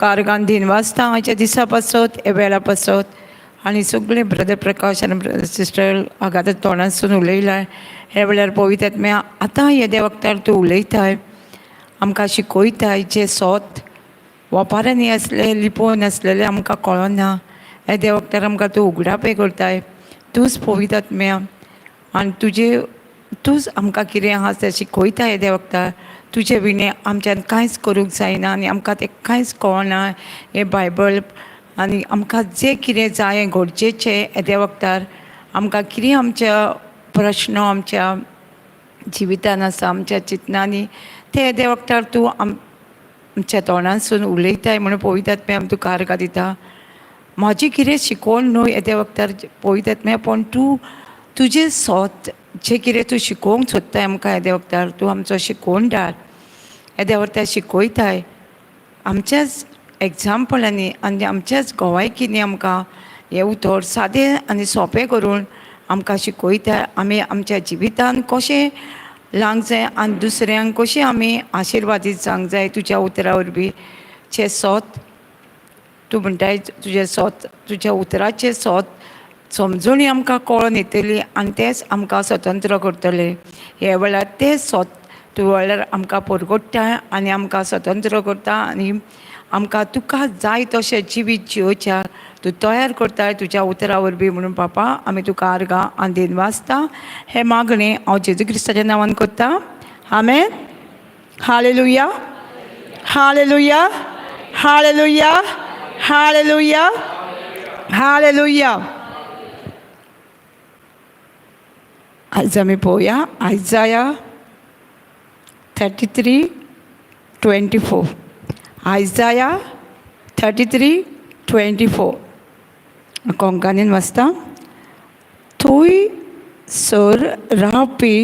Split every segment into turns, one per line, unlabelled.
कारगान दिनवासता हाच्या दिसा पासत हे वेळा पासत आनी सगळे ब्रदर प्रकाश आनी ब्रदर सिस्टर हांगा तोंडासून उलयलाय हे वेळार पवित्र आत्म्या आतां हे दे वक्तार तूं उलयताय आमकां शिकोयताय जे सोत ओपारांनी आसले लिपोवन आसलेले आमकां कळना हे दे वक्तार आमकां तूं उगडापय करताय तूंच पवित्र आत्म्या आनी तूंच आमकां कितें आहा तें शिकोयता हे दे वक्तार तुजे विणे आमच्यान कांयच करूंक जायना आनी आमकां तें कांयच कळना हे बायबल आनी आमकां जें कितें जाय गरजेचें येद्या वक्तार आमकां कितें आमच्या प्रश्न आमच्या जिवितान आसा आमच्या चिंतनांनी ते येद्या वक्तार तूं आमच्या तोंडासून उलयताय म्हणून पवित्र आत्म्या आमी तुका आर्गां दिता म्हाजी कितें शिकोवन न्हू येद्या वक्तार पवित्र आत्म्या पूण तूं तुजें सोत जें कितें तूं शिकोवंक सोदताय आमकां येद्या वक्तार तूं आमचो शिकोवन धाड येद्या वक्तार शिकोयताय आमच्याच एग्जाम्पलांनी आनी आमच्याच गोवायकींनी आमकां हें उतर सादें आनी सोंपें करून आमकां शिकोयताय आमी आमच्या जिवितान कशें लावंक जाय आनी दुसऱ्यांक कशें आमी आशिर्वादीत जावंक जाय तुज्या उतरा वरवीं चे सोत तूं म्हणटाय तुजें सोत तुज्या उतराचें सोत समजुणी आमकां कळोन येतली आनी तेंच आमकां स्वतंत्र करतले हे वेळार तें सोत तूं वेळार आमकां परगट्टा आनी आमकां स्वतंत्र करता आनी आमकां तुका जाय तशें जिवीत जिवोवच्या तूं तयार करताय तुज्या उतरा वरवीं म्हणून पापा आमी तुका आर्गां आनी दिनवासता हें मागणें हांव जेजू क्रिस्ताच्या नांवान करता amen hallelujah hallelujah hallelujah hallelujah hallelujah आज आमी पळोवया आयजाया 33:24 आयजाया 33:24 कोंकणीन वाचता थंय सर रावपी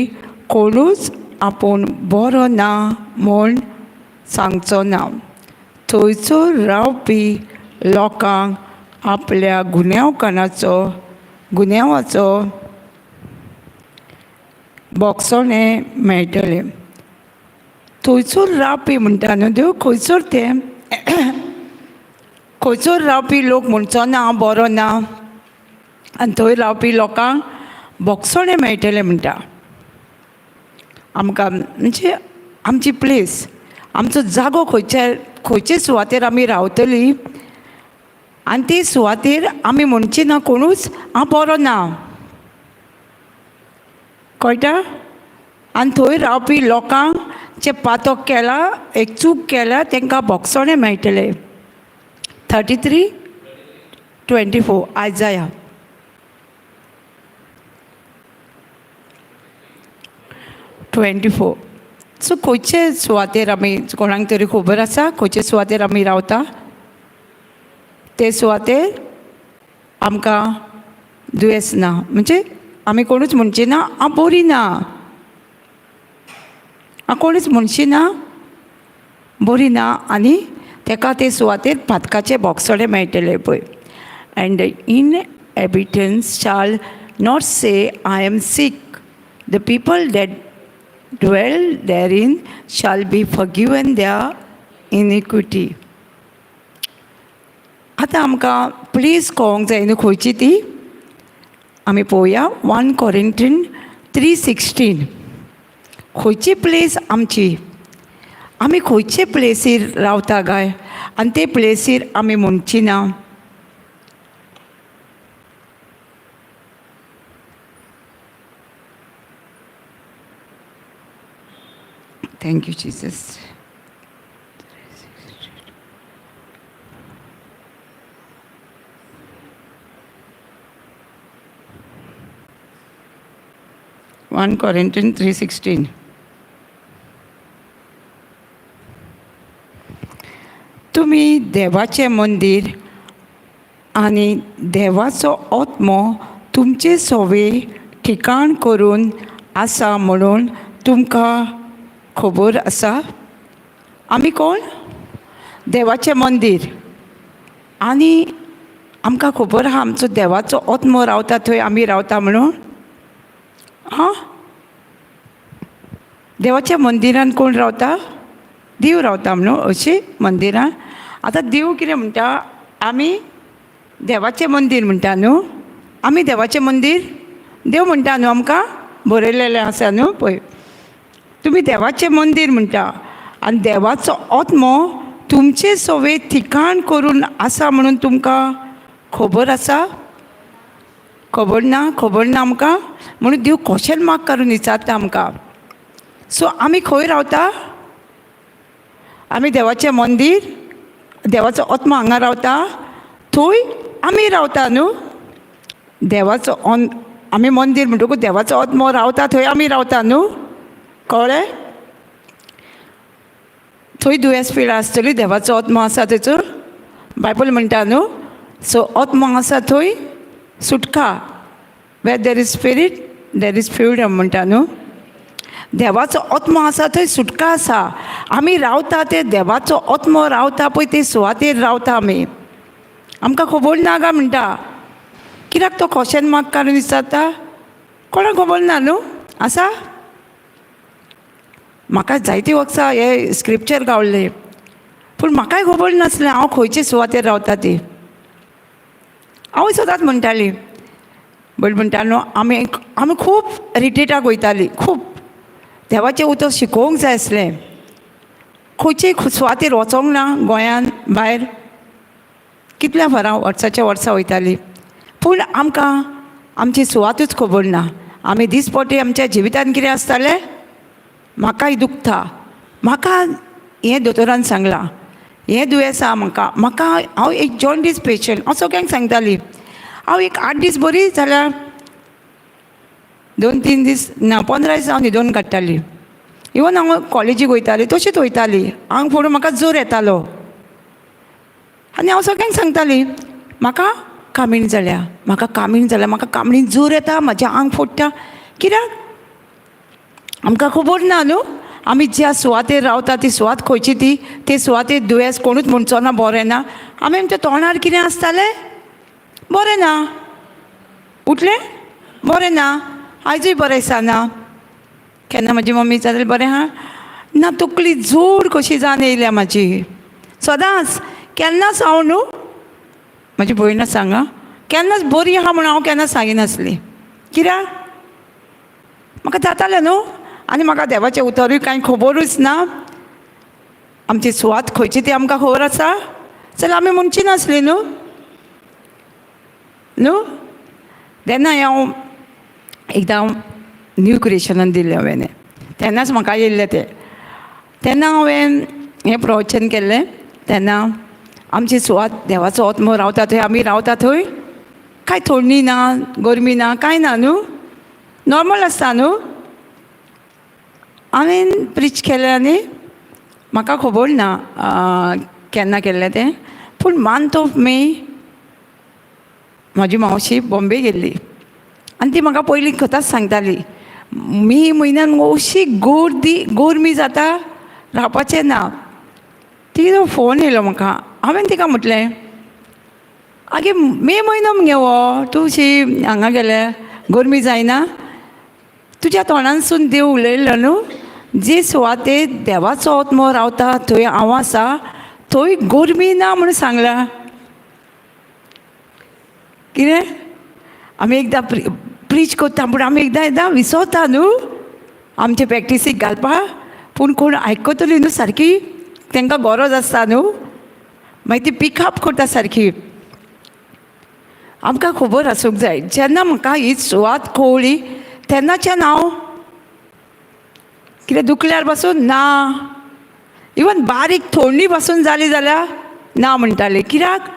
कोणूच आपूण बरो ना म्हूण सांगचो ना थंयचो रावपी लोकांक आपल्या गुन्यांवाचो बोगसोणें मेळटलें थंयसर रावपी म्हणटा न्हू देव खंयसर तें खंयसर रावपी लोक म्हणचो ना हांव बरो ना आनी थंय रावपी लोकांक बोगसोणें मेळटलें म्हणटा आमकां म्हणजे आमची प्लेस आमचो जागो खंयचे सुवातेर आमी रावतलीं आनी ते सुवातेर आमी म्हणची ना कोणूच हांव बरो ना कळटा आनी थंय रावपी लोकांक जे पातक केला एक चूक केल्या तांकां बोगसोणें मेळटलें 33:24 आयजाया सो खंयचे सुवातेर आमी कोणाक तरी खबर आसा खंयचे सुवातेर आमी रावता ते सुवातेर आमकां दुयेंस ना म्हणजे आमी कोणूच म्हणची ना हांव बरी ना हांव कोणूच म्हणची ना बरी ना आनी ताका ते सुवातेर पातकाचे बोगसोणें मेळटले पळय and inhabitants shall not say I am sick the people that dwell therein shall be forgiven there inequity आतां आमकां प्लीज कळोंक जाय न्हू खंयची ती आमी पळोवया 1 Corinthians 3:16 खंयची प्लेस आमची आमी खंयचे प्लेसीर रावता गाय आनी ते प्लेसीर आमी म्हणची ना थँक्यू जीसस वन Corinthians 3:16 तुमी देवाचें मंदीर आनी देवाचो आत्मो तुमचे सोवे ठिकाण करून आसा म्हणून तुमकां खबर आसा आमी कोण देवाचें मंदीर आनी आमकां खबर आहा आमचो देवाचो आत्मो रावता थंय आमी रावता म्हणून हां देवाच्या मंदिरान कोण रावता देव रावता म्हणून अशी मंदिरान आतां देव कितें म्हणटा, आमी देवाचें मंदीर म्हणटा न्हू, आमी देवाचें मंदीर, देव म्हणटा न्हू आमकां, बरयलेलें आसा न्हू पळय, तुमी देवाचें मंदीर म्हणटा आनी देवाचो आत्मो तुमचे सवे ठिकाण करून आसा म्हणून तुमकां खबर आसा? खबर ना आमकां. म्हणून देव क्वेश्चन मार्क करून विचारता आमकां. सो आमी खंय रावता? आमी देवाचें मंदीर, देवाचो आत्मो हांगा रावता, थंय आमी रावता न्हू. देवाचो आमी मंदीर म्हणटकूच देवाचो आत्मो रावता, थंय आमी रावता न्हू. कळ्ळें? थंय दुयेंस पिळा आसतली, देवाचो आत्मो आसा थंयसर, बायबल म्हणटा न्हू. सो आत्मो आसा थंय सुटका. Where there is spirit there is freedom म्हणटा न्हू. देवाचो आत्मो आसा थंय सुटका आसा. आमी रावता ते देवाचो आत्मो रावता पळय ते सुवातेर रावता आमी. आमकां खबर ना गा म्हणटा. कित्याक तो क्वेश्चन मार्क काडून विचारता? कोणाक खबर ना न्हू. आसा? म्हाका जायती वखदां हे स्क्रिप्चर गावल्ले, पूण म्हाकाय खबर नासलें हांव खंयचे सुवातेर रावता ती. हांव सदांच म्हणटाली, बट म्हणटा न्हू आमी खूब रिट्रीटाक वयतालीं, खूब देवाचें उतर शिकोवंक जाय आसलें. खंयचेय सुवातेर वचोंक ना गोंयान भायर, कितल्या वरां वर्साच्या वर्सां वयतालीं, पूण आमकां आमची सुवातूच खबर ना. आमी दिसपटी आमच्या जिवितान कितें आसतालें, म्हाकाय दुखता, म्हाका हें दोतोरान सांगलां, हें दुयेंस आसा म्हाका हांव एक जॉन्डीस पेशंट, हांव सगळ्यांक सांगताली. हांव एक 8 दीस बरी जाल्यार 2-3 दीस ना 15 दीस हांव न्हिदोन काडटाली. इवन हांव कॉलेजीक वयताली तशीच वयताली, आंग फोडून म्हाका जोर येतालो. आनी हांव सगळ्यांक सांगताली म्हाका कामीण जाल्या, म्हाका कामणीन जोर येता, म्हाजें आंग फोडटा. कित्याक? आमकां खबर ना न्हू. आमी ज्या सुवातेर रावता ती सुवात खंयची ती, ते सुवातेर दुयेंस कोणूच म्हणचो ना बरें ना. आमी आमच्या तोंडार कितें आसतालें, बरें ना, उठलें बरें ना, आयजूय बरें दिसना. केन्ना म्हाजी मम्मी विचारताली बरें आहा ना, तकली जोड कशी जावन येयल्या म्हाजी सदांच. केन्नाच हांव न्हू, म्हाजी भयण सांगा, केन्नाच बरी आहा म्हणून हांव केन्ना सांगिनासली. कित्याक? म्हाका जातालें न्हू. आनी म्हाका देवाचें उतरूय कांय खबरूच ना. आमची सुवात खंयची ती आमकां खबर आसा जाल्यार आमी म्हणची नासली न्हू. तेन्ना हांव एकदां न्यू क्रिएशनान दिल्लें हांवें, तेन्नाच म्हाका येयल्लें तें. तेन्ना हांवें हें प्रवचन केल्लें. तेन्ना आमची सुवात देवाचो आत्मो रावता थंय आमी रावता, थंय कांय थंडी ना, गरमी ना, कांय ना न्हू, नॉर्मल आसता न्हू. हांवें प्रीच केलें आनी म्हाका खबर ना केन्ना केल्लें तें, पूण मंथ ऑफ मे म्हाजी मावशी बॉम्बे गेल्ली आनी ती म्हाका पयलीं कथाच सांगताली, मे म्हयन्यान अशी गरमी जाता, रावपाचें ना. तिजो फोन येयलो म्हाका. हांवें तिका म्हटलें आगे मे म्हयनो मगे हो, तूं अशी हांगा गेलें गरमी जायना? तुज्या तोंडानसून देव उलयल्लो न्हू, जे सुवातेर देवाचो आत्मो रावता थंय हांव आसा, थंय गरमी ना म्हणून सांगलां. कितें? आमी एकदां प्रीच करता पूण आमी एकदां विसरता न्हू आमचे प्रॅक्टिसीक घालपाक, पूण कोण आयकतली न्हू सारकी, तांकां गरज आसता न्हू, मागीर ती पिकअप करता सारकी. आमकां खबर आसूंक जाय. जेन्ना म्हाका ही सुवात कळ्ळी तेन्नाच्यान हांव कितें दुखल्यार पासून ना, इवन बारीक थंडी पासून जाली जाल्यार ना म्हणटाली. कित्याक?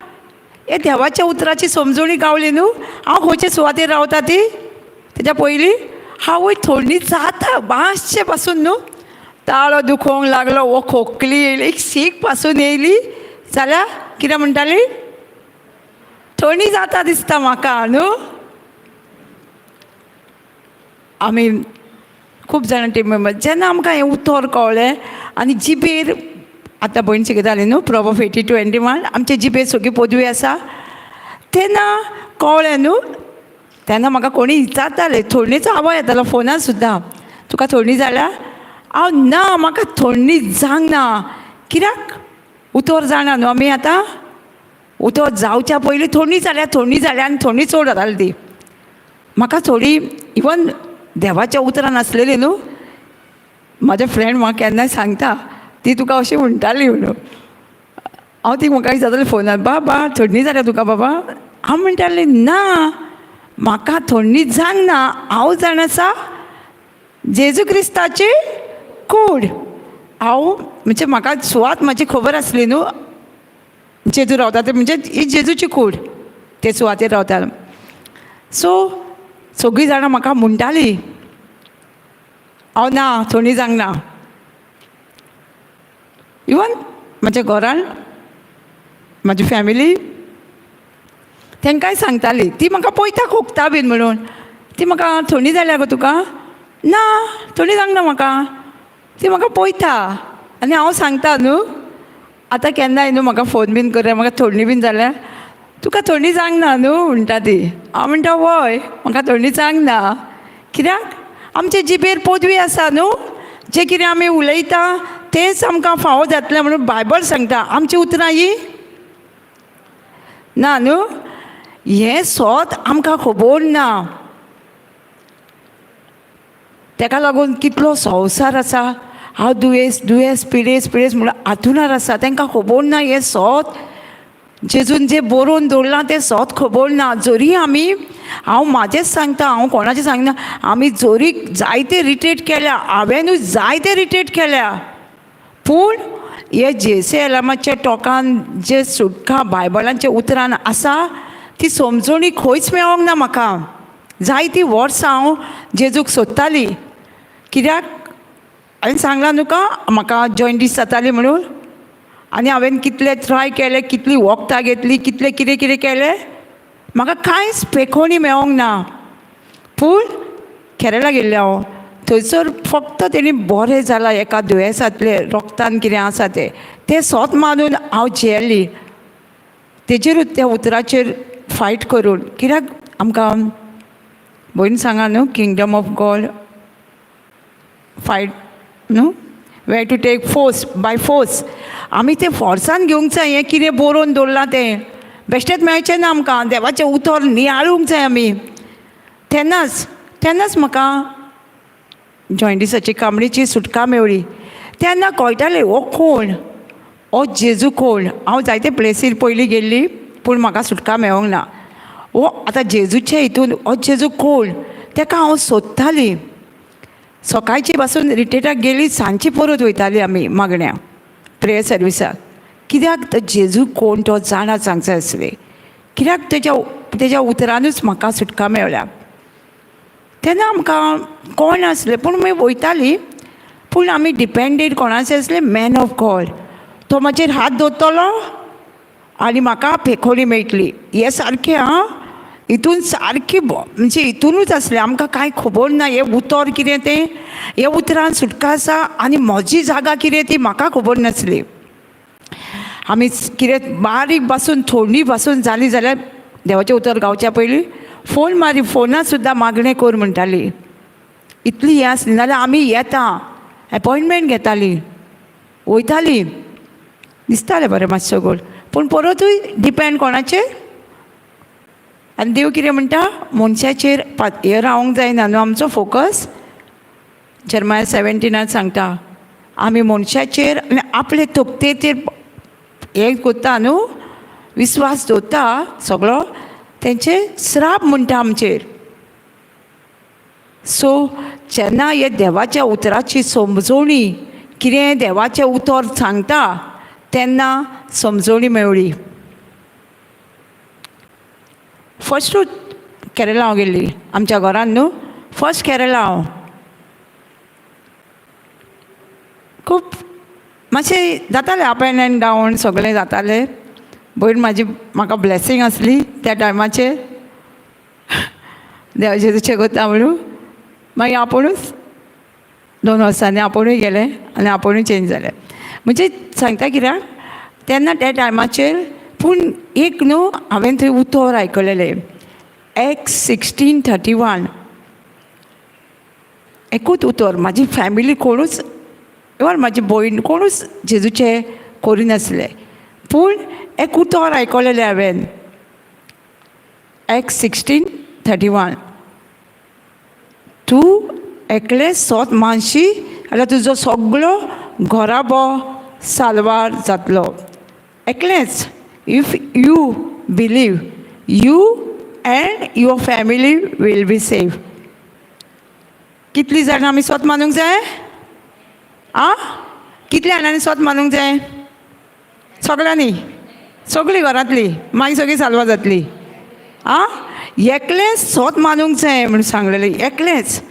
हे देवाच्या उतराची समजणी गावली न्हू. हांव खंयचे सुवातेर रावता ती तेच्या पयलीं हांव थंडी जाता मातशें पासून न्हू, ताळो दुखोंक लागलो, वो खोंकली येयली, एक शीक पासून येयली जाल्यार कितें म्हणटाली, थंडी जाता दिसता म्हाका न्हू. आमी खूब जाणां टीम मेंबर जेन्ना आमकां हें उतर कळ्ळें आनी जिबेर आतां भयण शिकयताली न्हू प्रॉब 80-21 आमचे जिबेर सगळी पदवी आसा, तेन्ना कळ्ळें न्हू. तेन्ना म्हाका कोणी विचारताले, थंडीचो आवाज येतालो फोनार सुद्दां, तुका थंडी जाल्या? हांव ना, म्हाका थंडी जावंक ना. कित्याक? उतर जाणा न्हू आमी आतां. उतर जावच्या पयलीं थोडी जाल्या आनी थोडी चड जाताली ती. म्हाका थोडी इवन देवाच्या उतरां नासलेली न्हू. म्हाजे फ्रेंड म्हाका केन्नाय सांगता ती तुका अशी म्हणटाली म्हणून. हांव ती म्हाका विचारताली फोनार, बाबा थंडी जाल्या तुका बाबा. हांव म्हणटाली ना, म्हाका थंडी जावंक ना. हांव जाण आसा जेजू क्रिस्ताची कूड. हांव म्हणजे म्हाका सुवात म्हाजी खबर आसली न्हू, जेजू रावता ते म्हणजे ही जेजूची कूड, ते सुवातेर रावता. सो सगळीं जाणां म्हाका म्हणटाली हांव ना थंडी जावंक ना. इवन म्हाज्या घरान म्हाजी फॅमिली तांकांय सांगताली. ती म्हाका पळयता खोंकता बीन म्हणून. ती म्हाका थंडी जाल्या गो तुका. ना थंडी जावंक ना म्हाका. ती म्हाका पळयता आनी हांव सांगता न्हू. आतां केन्नाय न्हू म्हाका फोन बीन कर, म्हाका थंडी बीन जाल्यार तुका थंडी जावंक ना न्हू म्हणटा ती. हांव म्हणटा वय म्हाका थंडी जावंक ना. कित्याक आमचे जिबेर पदवी आसा न्हू. जें कितें आमी उलयता तेंच आमकां फावो जातलें म्हणून बायबल सांगता. आमची उतरां ही ना न्हू. हें सोत आमकां खबर ना. ताका लागून कितलो संवसार आसा. हांव दुयेंस पिडेस म्हणून हातूनार आसा. तांकां खबर ना हें सोत जेजून जें बरोवन दवरलां तें सोत खबर ना. जरी आमी, हांव म्हाजेंच सांगता, हांव कोणाचें सांगना, आमी जरी जायते रिट्रीट केल्या, हांवेनूय जायते रिट्रीट केल्या, पूण हे जेसेलमाच्या टोकान जे सुटका बायबलांच्या उतरान आसा ती समजणी खंयच मेळोंक ना म्हाका. जायतीं वर्सां हांव जेजूक सोदताली. कित्याक हांवें सांगलां तुका म्हाका जॉयंटीस जाताली म्हणून. आनी हांवें कितले ट्राय केले, कितलीं वखदां घेतलीं, कितलें कितें कितें केलें, म्हाका कांयच पेखोवणी मेळोंक ना. पूण केरला गेल्लें हांव. थंयसर फक्त तेणी बरें जालां एका दुयेंसांतलें, रोगतान कितें आसा तें सोत मानून हांव जियेल्ली. तेजेरूच त्या उतराचेर फायट करून. कित्याक आमकां भयण सांगा न्हू, किंगडम ऑफ गॉड फायट न्हू, we have to take force by force. आमी तें फोर्सान घेवंक जाय. हें कितें बरोवन दवरलां तें बेश्टेंच मेळचें ना आमकां. देवाचें उतर नियाळूंक जाय आमी. तेन्नाच म्हाका जॉयंटिसाची कांबळेची सुटका मेवळी. तेन्ना कळटालें हो कोण, हो जेजू कोण. हांव जायते प्लेसीर पयलीं गेल्ली पूण म्हाका सुटका मेळोंक ना. हो आतां जेजूचे हितून हो जेजू कोण ताका हांव सोदताली. सकाळची पासून रिट्रीटाक गेली, सांजची परत वयताली आमी मागण्या प्रेयर सर्विसाक. कित्याक तो जेजू कोण तो जाणा सांगूंक जाय आसलें. कित्याक तेज्या उतरानूच म्हाका सुटका मेळ्ळ्या. तेन्ना आमकां कोण आसलें पूण मागीर वयताली. पूण आमी डिपेंडेड कोणाचे आसले, मॅन ऑफ गॉड. तो म्हाजेर हात दवरतलो आनी म्हाका पेखोवणी मेळटली. हें सारकें आं. हितून सारकी म्हणजे हितूनूच आसलें. आमकां कांय खबर ना हें उतर कितें तें. हे उतरान सुटका आसा आनी म्हजी जागा कितें ती म्हाका खबर नासली. आमी कितें बारीक पासून थोडी पासून जाली जाल्यार देवाचें उतर गावच्या पयलीं फोन मारी, फोनार सुद्दां मागणें कर म्हणटाली. इतली हें आसली. नाल्यार आमी येता एपॉयंटमेंट घेताली, वयताली, दिसतालें बरें मातसो गोड. पूण परतूय डिपेंड कोणाचेर. आनी देव कितें म्हणटा, मनशाचेर हें रावंक जायना न्हू आमचो फोकस. जर्माया 17 सांगता आमी मनशाचेर आनी आपले तकतेचेर हें कोत्ता न्हू, विस्वास दवरता सगळो, तेंचे श्राप म्हणटा आमचेर. सो जेन्ना हे देवाच्या उतराची समजोणी, कितें देवाचें उतर सांगता तेन्ना समजोणी मेवळी. फस्टूच केरला हांव गेल्ली आमच्या घरान न्हू. फस्ट केरला हांव. खूब मातशें जातालें अप एंड डावन, सगळें जातालें. भयण म्हाका ब्लेसींग आसली त्या टायमाचेर, देवा जेजूचें कोत्ता म्हणून. मागीर आपुणूच 2 वर्सांनी आपुणूय गेलें आनी आपुणूय चेंज जालें. म्हणजे सांगता कित्याक तेन्ना त्या टायमाचेर. पूण एक न्हू हांवें थंय उतर आयकलेलें, Acts 16:31. एकूच उतर. म्हाजी फॅमिली कोणूच, इवन म्हाजी भयण कोणूच जेजूचे करिनासले. पूण एक उतर आयकलेलें हांवें, Acts 16:31. तूं एकलें सोत मानशी जाल्यार तुजो सगळो घोराबो साल्वार जातलो. एकलेंच. If you believe, you and your family will be safe. कितलीं जाणां आमी स्वत मानूंक जाय? कितल्या जाणांनी स्वत मानूंक जाय? सगळ्यांनी, सगळीं घरांतलीं, मागीर सगळीं साल्वार जातलीं. एकलेंच स्वत मानूंक जाय म्हणून सांगलेलें, एकलेंच.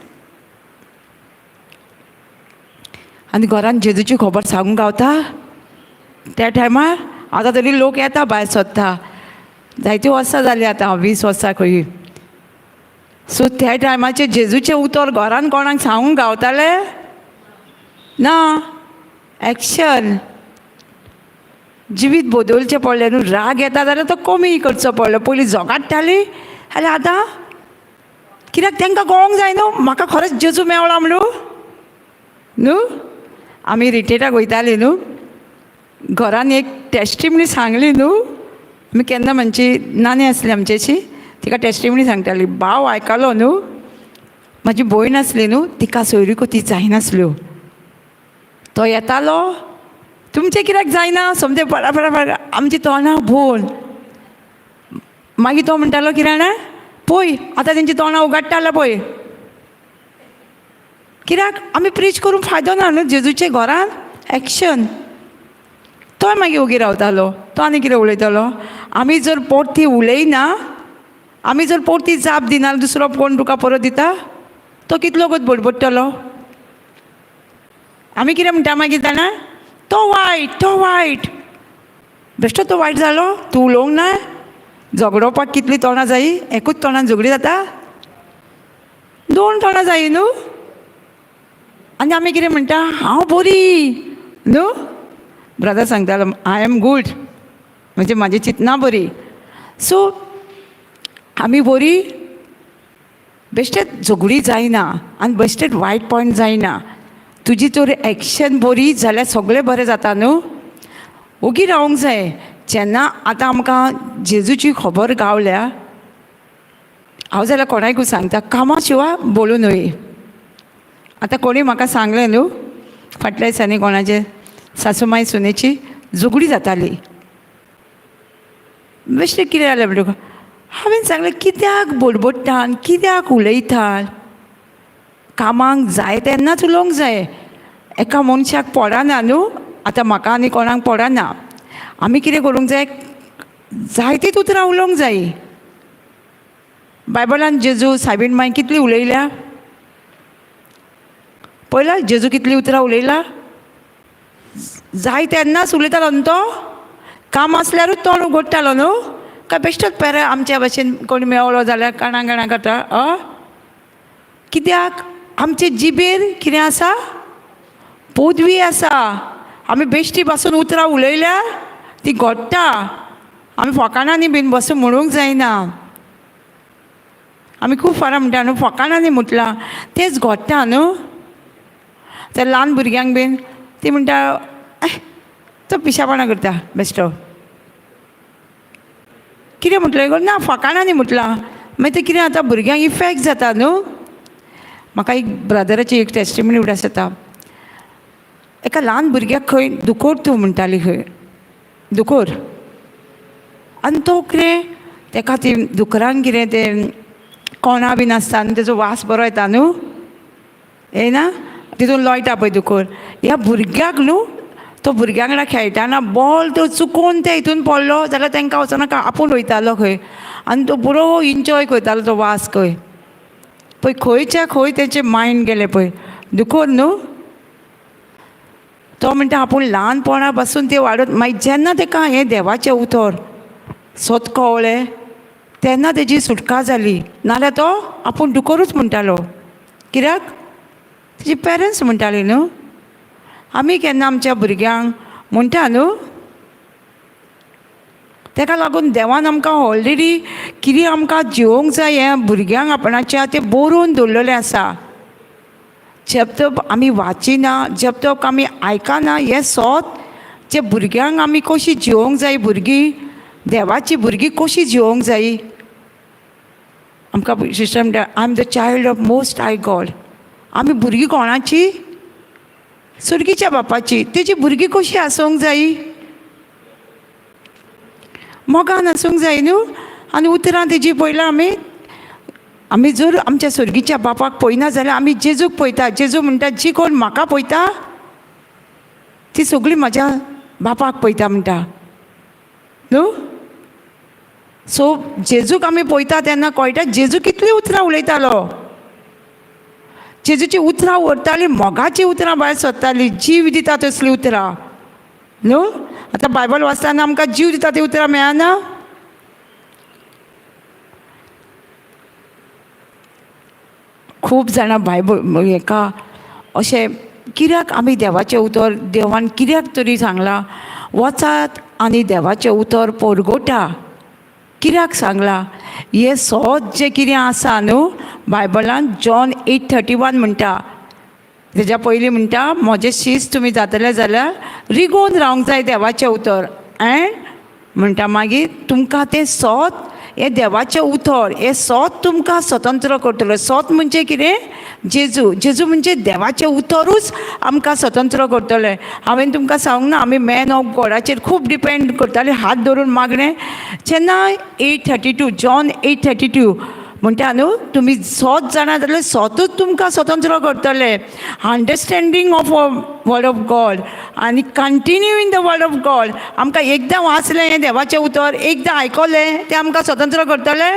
आनी घरान जेजूची खबर सांगूंक गावता त्या टायमार. आतां तरी लोक येता भायर सोदता, जायतीं वर्सां जालीं आतां, 20 वर्सां खंय. सो त्या टायमाचेर जेजूचें उतर घरान कोणाक सांगूंक गावतालें ना. एक्शन. जिवीत बदलचें पडलें न्हू. राग येता जाल्यार तो कमी करचो पडलो. पयलीं झोगाडटालीं जाल्यार आतां कित्याक तांकां कळोंक जाय न्हू म्हाका खरेंच जेजू मेवला म्हणून न्हू. आमी रिट्रीटाक वयतालीं न्हू, घरान एक टेस्टिमनी सांगली न्हू. आमी केन्ना म्हणची नानी आसली आमचेशी, तिका टेस्टिमनी सांगताली. भाव आयकलो न्हू, म्हाजी भयण आसली न्हू, तिका सोयरी कोती जायनासल्यो. तो येतालो, तुमचें कित्याक जायना समजें बरा बरा बरा, आमची तोंडां भोवन. मागीर तो म्हणटालो कितें जाणा, पळय आतां तेंची तोंडां उगाडटालो पळय. कित्याक आमी प्रीच करून फायदो ना न्हू जेजूचे घरान. एक्शन. तोय मागीर ओगी रावतालो, तो आनी कितें उलयतालो. आमी जर परती उलयना, आमी जर परती जाप दिना, दुसरो कोण तुका परत दिता, तो कितलो गोत बडबडटलो. आमी कितें म्हणटा मागीर जाणा, तो वायट, तो वायट. बेश्टो तो वायट जालो, तूं उलोवंक ना. झगडोवपाक कितलीं तोंडां जायी? एकूच तोंडान झगडी जाता? 2 तोंडां जायी न्हू. आनी आमी कितें म्हणटा, हांव बरी न्हू. ब्रदर सांगतालो आय एम गूड, म्हणजे म्हाजी चिंतना बरी. सो आमी बरी, बेश्टेच झगडी जायना आनी बेश्टेच वायट पॉयंट जायना. तुजी जर एक्शन बरी जाल्यार सगळें बरें जाता न्हू. ओगी रावंक जाय. जेन्ना आतां आमकां जेजूची खबर गावल्या, हांव जाल्यार कोणाकूय सांगता कामा शिवाय बोलू न्हय. आतां कोणी म्हाका सांगलें न्हू, फाटल्या दिसांनी कोणाचे सासूमाय सुनेची झगडी जाताली. बेश्टें कितें जालें म्हणटा, हांवें सांगलें कित्याक बडबडटा आनी कित्याक उलयता. कामाक जाय तेन्नाच उलोवंक जाय. एका मनशाक पडना न्हू. आतां म्हाका आनी कोणाक पडना. आमी कितें करूंक जाय, जायतींच उतरां उलोवंक जाय. बायबलान जेजू सायबीण मांय कितली उलयल्या पळयला. जेजू कितलीं उतरां उलयला. जाय तेन्नाच उलयतालो न्हू तो. काम आसल्यारूच तोंड उगडटालो न्हू, काय बेश्टोच पेरे आमच्या भाशेन कोणी मेवलो जाल्यार काणा काणा करता. कित्याक आमचे जिबेर कितें आसा, पदवी आसा. आमी बेश्टी पासून उतरां उलयल्या ती घोडटा. आमी फकाणांनी बीन बसून म्हणूंक जायना. आमी खूब फारां म्हणटा न्हू, फकाणांनी म्हटलां तेंच घोडटा न्हू. त्या ल्हान भुरग्यांक बीन ती म्हणटा तो पिशापणां करता बेश्टो. कितें म्हटलें गो, ना फकाणांनी म्हटलां. मागीर तें कितें जाता, भुरग्यांक इफेक्ट जाता न्हू. म्हाका एक ब्रदराची एक टेस्टिमनी उडास येता. एका ल्हान भुरग्याक खंय दुकोर तूं म्हणटाली, खंय दुकोर. आनी तो कितें तेका ती दुकरांक कितें तें कोणा बीन आसता न्हू, तेजो वास बरो येता न्हू, येना, तितून लोयटा पळय दुकोर. ह्या भुरग्याक न्हू, तो भुरग्यां वांगडा खेळटाना बॉल तो चुकून ते हितून पडलो जाल्यार तांकां वचनाका आपूण वयतालो खंय आनी तो बरो इन्जॉय करतालो तो वास खंय पळय. खंयच्या खंय तेचें मायंड गेलें पळय. दुकोर न्हू. तो म्हणटा आपूण ल्हानपणा पासून ते वाडत, मागीर जेन्ना ताका हें देवाचें उतर सोत कळ्ळें तेन्ना तेजी सुटका जाली. नाल्यार तो आपूण दुकोरूच म्हणटालो. कित्याक तेजी पेरंट्स म्हणटालीं न्हू. आमी केन्ना आमच्या भुरग्यांक म्हणटा न्हू, ताका लागून देवान आमकां ऑलरेडी कितें आमकां जिवोवंक जाय हें भुरग्यांक आपणाच्या तें बरोवन दवरलेलें आसा. जब तक आमी वाचिना, जब तक आमी आयकना, हें सोत जे भुरग्यांक आमी कशी जिवोंक जाय, भुरगीं देवाची भुरगीं कशी जिवोंक जाय. आमकां सिस्टर म्हणटा I am the child of most high God. आमी भुरगीं कोणाची? सुर्गीच्या बापाची. तेजी भुरगीं कशी आसूंक जायी? मोगान आसूंक जाय न्हू. आनी उतरां तेजी पळयलां आमी जर आमच्या सुर्गीच्या बापाक पळयना जाल्यार आमी जेजूक पळयता. जेजू म्हणटा जी कोण म्हाका पळयता ती सगळीं म्हाज्या बापाक पळयता म्हणटा न्हू. सो जेजूक आमी पळयता तेन्ना कळटा जेजू कितलीं उतरां उलयतालो. जेजूची उतरां व्हरतालीं, मोगाची उतरां भायर सरतालीं, जीव दिता तसलीं उतरां न्हू. आतां बायबल वाचतना आमकां जीव दिता ती उतरां मेळना. खूब जाणां बायबल हेका अशें कित्याक आमी देवाचें उतर देवान कित्याक तरी सांगलां वचात आनी देवाचें उतर परगोटा. कित्याक सांगलां? हें सोद जें कितें आसा न्हू बायबलान जॉन 8:31 म्हणटा. तेज्या पयलीं म्हणटा म्हजें शीस तुमी जातले जाल्यार रिगोवन रावंक जाय देवाचें उतर. एण्ड म्हणटा मागीर तुमकां तें सोद हें देवाचें उतर हें सोद तुमकां स्वतंत्र करतलो. सोद म्हणजे कितें? जेजू. जेजू म्हणजे देवाचें उतरूच आमकां स्वतंत्र करतलें. हांवें तुमकां सांगूंक ना आमी मॅन ऑफ गॉडाचेर खूब डिपेंड करतालीं हात धरून मागणें. जेन्ना 8:32 जॉन 8:32 म्हणटा न्हू तुमी सोद जाणा जाल्यार सोदूच तुमकां स्वतंत्र करतले. Understanding of word of God आनी continue in the word of God. आमकां एकदां वाचलें हें देवाचें उतर, एकदां आयकलें तें आमकां स्वतंत्र करतले?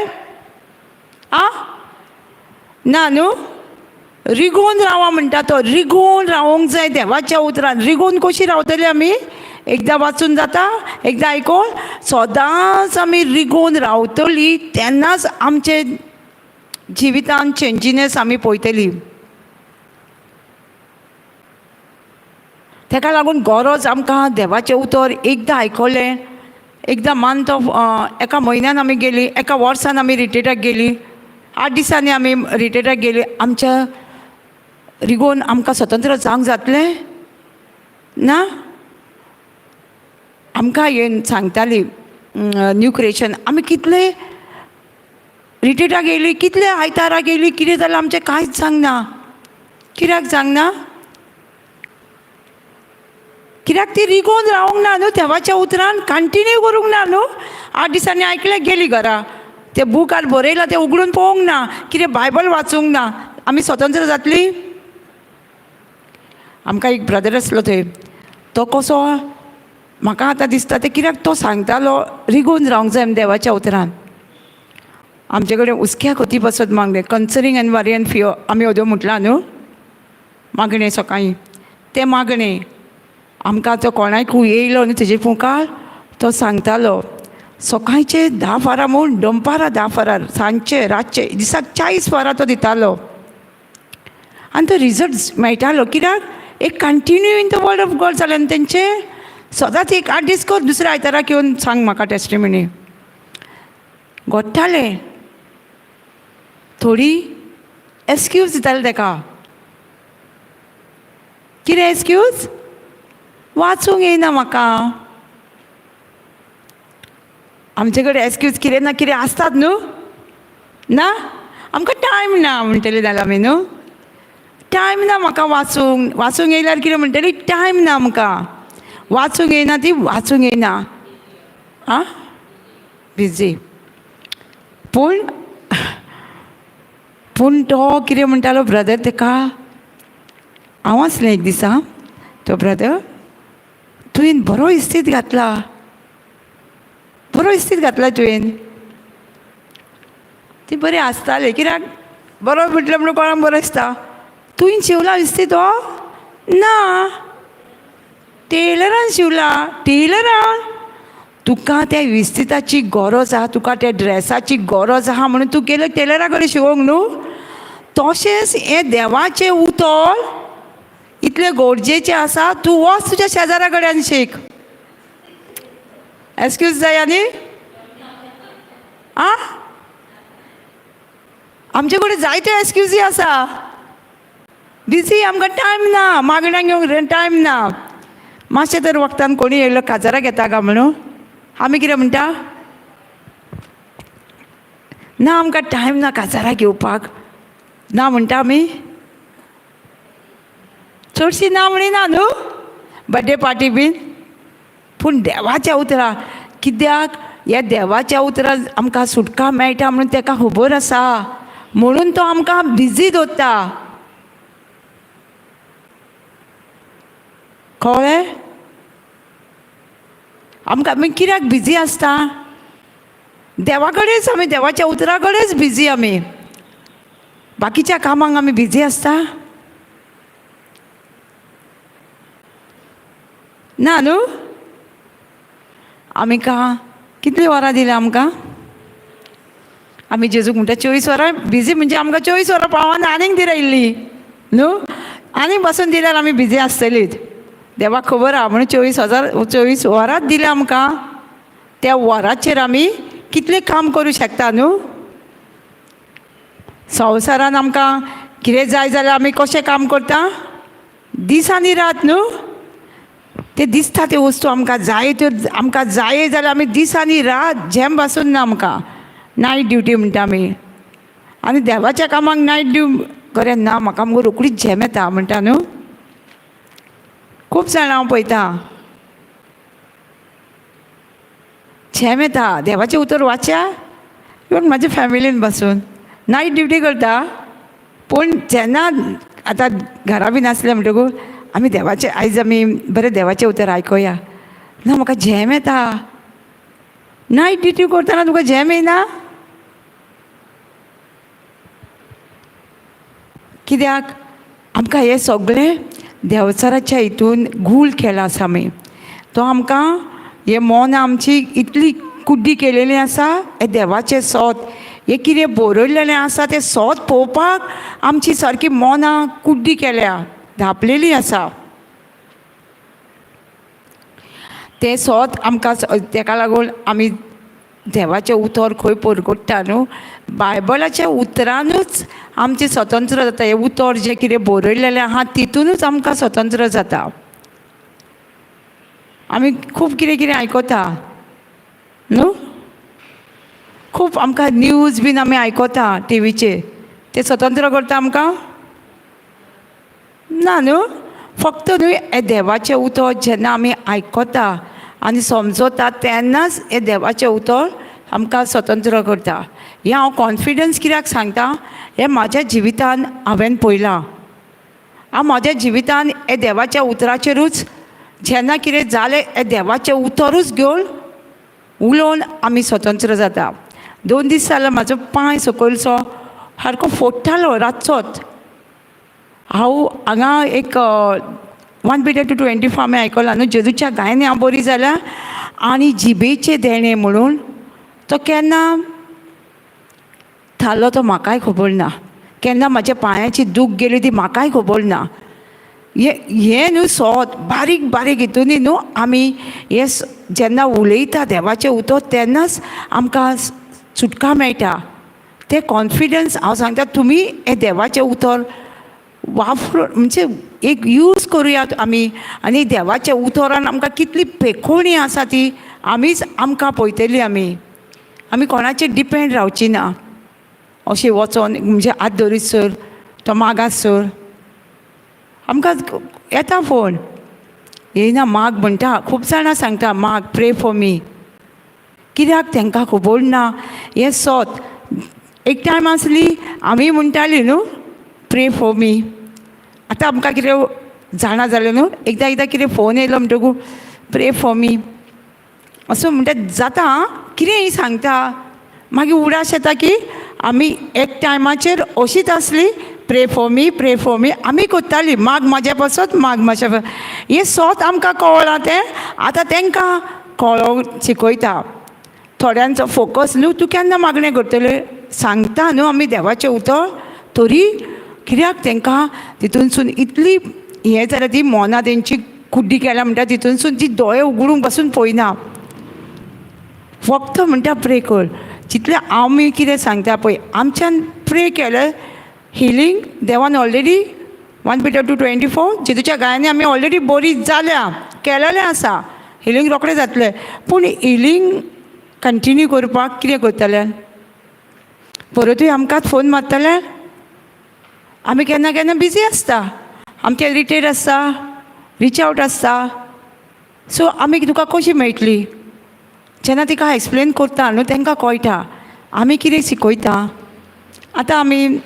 ना न्हू. रिगोवन रावा म्हणटा तो. रिगोवन रावूंक जाय देवाच्या उतरान. रिगोवन कशी रावतली आमी? एकदां वाचून जाता, एकदां आयकोन सदांच आमी रिगोवन रावतलीं तेन्नाच आमचे जिवितान चेंजिनेस आमी पळयतलीं. तेका लागून गरज आमकां देवाचें उतर एकदां आयकलें, एकदां मंथ ऑफ एका म्हयन्यान आमी गेलीं, एका वर्सान आमी रिट्रीटाक गेलीं, 8 दिसांनी आमी रिट्रीटाक गेलीं. आमच्या रिगोवन आमकां स्वतंत्र जावंक जातलें ना. आमकां येवन सांगताली न्यू क्रिएशन आमी कितले रिट्रीटाक गेलीं, कितले आयताराक गेलीं, कितें जालें आमचें कांयच सांगना. कित्याक सांगना? कित्याक ती रिगोवन रावंक ना न्हू देवाच्या उतरान कंटिन्यू करूंक ना न्हू. 8 दिसांनी आयकलें गेलीं घरा. ते बुकार बरयलां तें उगडून पळोवंक ना, कितें बायबल वाचूंक ना. आमी स्वतंत्र जातलीं? आमकां एक ब्रदर आसलो थंय, तो कसो म्हाका आतां दिसता ते कित्याक तो सांगतालो रिगोवन रावंक जाय देवाच्या उतरान. आमचे कडेन उस्क्या खोती बसत मागणें कन्सरिंग एनवायरमेंट फियर आमी ओद्यो म्हटलां न्हू मागणें सकाळीं. तें मागणें आमकां तो कोणाकूय येयलो न्हू तेजे मुखार तो सांगतालो सकाळचे 10 फारां म्हूण दनपारां 10 फारां सांजचे रातचे दिसाक 40 फारां तो दितालो. आनी तो रिजल्ट मेळटालो. कित्याक? एक continue in the word of God जालें न्हू तेंचें. सदांच एक 8 दीस कर, दुसऱ्या आयताराक येवन सांग म्हाका टेस्टिमनी. घडटालें. थोडी एक्सक्यूज दिताली तेका. कितें एक्सक्यूज? वाचूंक येयना म्हाका. आमचे कडेन एक्सक्यूज कितें ना कितें आसतात न्हू ना. आमकां टायम ना म्हणटली जाल्यार आमी न्हू. टायम ना म्हाका वाचूंक येयल्यार कितें म्हणटली टायम ना आमकां. वाचूंक येयना ती वाचूंक येयना. बिजी. पूण तो कितें म्हणटालो ब्रदर तेका. हांव आसलें एक दिसा तो ब्रदर तुवें बरो इस्तीद घातला, बरो इस्तीद घातला तुवें. ती बरी आसताली कित्याक बरो म्हटलें म्हणून कोणाक बरो दिसता. तुवें शिवला इस्तीद हो? ना टेलरान शिवला. टेलरान? तुका त्या इस्तिदाची गरज आहा, तुका त्या ड्रेसाची गरज आहा म्हणून तूं गेलो टेलरा कडेन शिवोंक न्हू. तशेंच हें देवाचें उतर इतलें गरजेचें आसा. तूं वच तुज्या शेजारा कडेन शिक. एक्सक्यूज जाय न्ही. आमचे कडेन जायत्यो एक्सक्यूजी आसा. बिजी, आमकां टायम ना, मागण्यांक घेवंक टायम ना. मातशें तर वखदान कोणी येयलो काजारां घेता काय म्हणून आमी कितें म्हणटा ना आमकां टायम ना काजारां घेवपाक ना म्हणटा आमी चडशीं ना म्हणिना न्हू बड्डे पार्टी बीन पूण देवाच्या उतरां कित्याक ह्या देवाच्या उतरां आमकां सुटका मेळटा म्हणून ताका खबर आसा म्हणून तो आमकां बिजी दवरता कळ्ळें आमकां आमी कित्याक बिजी आसता देवा कडेच आमी देवाच्या उतरा कडेच बिजी आमी बाकीच्या कामांक आमी बिजी आसता ना न्हू आमकां कितलीं वरां दिल्या आमकां आमी जेजूक म्हणटा 24 वरां बिजी म्हणजे आमकां 24 वरां पावना आनीक दी रायल्ली न्हू आनीक बसून दिल्यार आमी बिजी आसतलीच देवाक खबर आहा म्हणून 24 वरांच दिल्या आमकां त्या वराचेर आमी कितलें काम करूं शकता न्हू संवसारान आमकां कितें जाय जाल्यार आमी कशें काम करता दीस आनी रात न्हू ते दिसता त्यो वस्तू आमकां जाय त्यो आमकां जाय जाल्यार आमी दीस आनी रात झेम बसून ना आमकां नायट ड्युटी म्हणटा आमी आनी देवाच्या कामाक नायट खरें ना म्हाका आमकां रोखडीच झेम येता म्हणटा न्हू खूब जाणां हांव पळयता झेम येता देवाचें उतर वाच्या इवन म्हाज्या फॅमिलीन बसून नायट ड्युटी करता पूण जेन्ना आतां घरा बीन आसलें म्हणटकूच आमी देवाचें आयज आमी बरें देवाचें उतर आयकोया ना म्हाका झेम येता नायट ड्युटी करतना तुका झेम येना कित्याक आमकां हें सगळें देवचाराच्या हितून गूळ केला आसा आमी तो आमकां हे मन आमची इतली कुड्डी केलेली आसा हे देवाचें सोत हे कितें बरयलेलें आसा तें सोत पळोवपाक आमची सारकी मनां कुड्डी केल्या धापलेली आसा तें सोत आमकां तेका लागून आमी देवाचें उतर खंय परगट्टा न्हू बायबलाच्या उतरानूच आमचें स्वतंत्र जाता हें उतर जें कितें बरयलेलें आहा तितूनूच आमकां स्वतंत्र जाता आमी खूब कितें कितें आयकता न्हू खूब आमकां न्यूज बीन आमी आयकता टिवीचेर तें स्वतंत्र करता आमकां ना न्हू फक्त न्हू हें देवाचें उतर जेन्ना आमी आयकता आनी समजता तेन्नाच हें देवाचें उतर आमकां स्वतंत्र करता हें हांव कॉन्फिडन्स कित्याक सांगता हें म्हाज्या जिवितान हांवें पळयलां हांव म्हाज्या जिवितान हे देवाच्या उतराचेरूच जेन्ना कितें जालें हें देवाचें उतरूच घेवन उलोवन आमी स्वतंत्र जाता 2 दीस जाले म्हाजो पांय सकयलचो सारको फोडटालो रातचोच हांव हांगा एक 1 Peter 2:24 हांवें आयकलां न्हू जेजूच्या गायने हांव बरी जाल्या आनी जिबेचे देणे म्हणून तो केन्ना थारलो तो म्हाकाय खबर ना केन्ना म्हाज्या पांयाची दूख गेली ती म्हाकाय खबर ना हे न्हू सोत बारीक बारीक हितूनी न्हू आमी हे जेन्ना उलयता देवाचें उतर तेन्नाच आमकां सुटका मेळटा तें कॉन्फिडन्स हांव सांगता तुमी हें देवाचें उतर वापरून म्हणजे एक यूज करुयात आमी आनी देवाच्या उतरान आमकां कितली पेखोणी आसा ती आमीच आमकां पळयतली आमी कोणाचेर डिपेंड रावची ना अशें वचोन म्हणजे हात धरीसर तो मागासर आमकां येता फोन येयना माग म्हणटा खूब जाणां सांगता माग प्रे फॉर मी कित्याक तांकां खबर ना हें सोत एक टायम आसली आमी म्हणटाली न्हू प्रे फॉर मी आतां आमकां कितें जाणा जालें न्हू एकदां कितें फोन येयलो म्हणटकूच प्रे फॉर मी असो म्हणटा जाता कितेंय सांगता मागीर उडास येता की आमी एक टायमाचेर अशीच आसली प्रे फॉर मी आमी कोत्ताली माग म्हाज्या पासत माग म्हाज्या हें सोत आमकां कळ्ळां तें आतां तांकां कळोवंक शिकयता थोड्यांचो फोकस न्हू तूं केन्ना मागणें करतलें सांगता न्हू आमी देवाचें उतर तरी कित्याक तांकां तितूनसून इतली हें जाल्यार ती मोना तेंची कुड्डी केल्या म्हणटा तितूनसून ती दोळे उगडूंक पासून पळयना फक्त म्हणटा प्रे कर जितलें आमी कितें सांगता पळय आमच्यान प्रे केलें हिलींग देवान ऑलरेडी 1 Peter 2:24 जेजूच्या गायने आमी ऑलरेडी बरी जाल्या केलेलें आसा, हिलींग रोखडें जातलें. पूण हिलींग कंटिन्यू करपाक कितें करतले? परतूय आमकांच फोन मारतले? आमी केन्ना केन्ना बिजी आसता, आमचे रिटेड आसता, रीच आवट आसता. सो आमी तुका कशी मेळटली? जेन्ना तिका एक्सप्लेन करता न्हू तांकां कळटा आमी कितें शिकयता. आतां आमी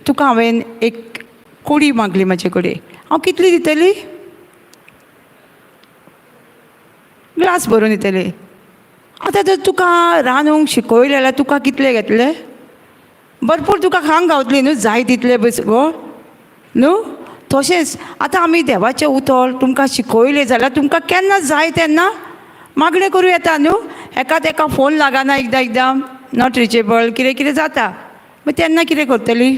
तुका हांवें एक कोडी मागली म्हाजे कडेन, हांव कितली दितली? ग्लास भरून दितली. आतां जर तुका रांदूंक शिकयलें जाल्यार तुका कितले घेतले? भरपूर तुका खावंक गावतली न्हू, जाय तितले बस गो न्हू. तशेंच आतां आमी देवाचें उतर तुमकां शिकयलें जाल्यार तुमकां केन्ना जाय तेन्ना मागणें करूं येता न्हू. एका फोन लागना, एकदां नॉट रिचेबल, कितें कितें जाता. मागीर तेन्ना कितें करतली?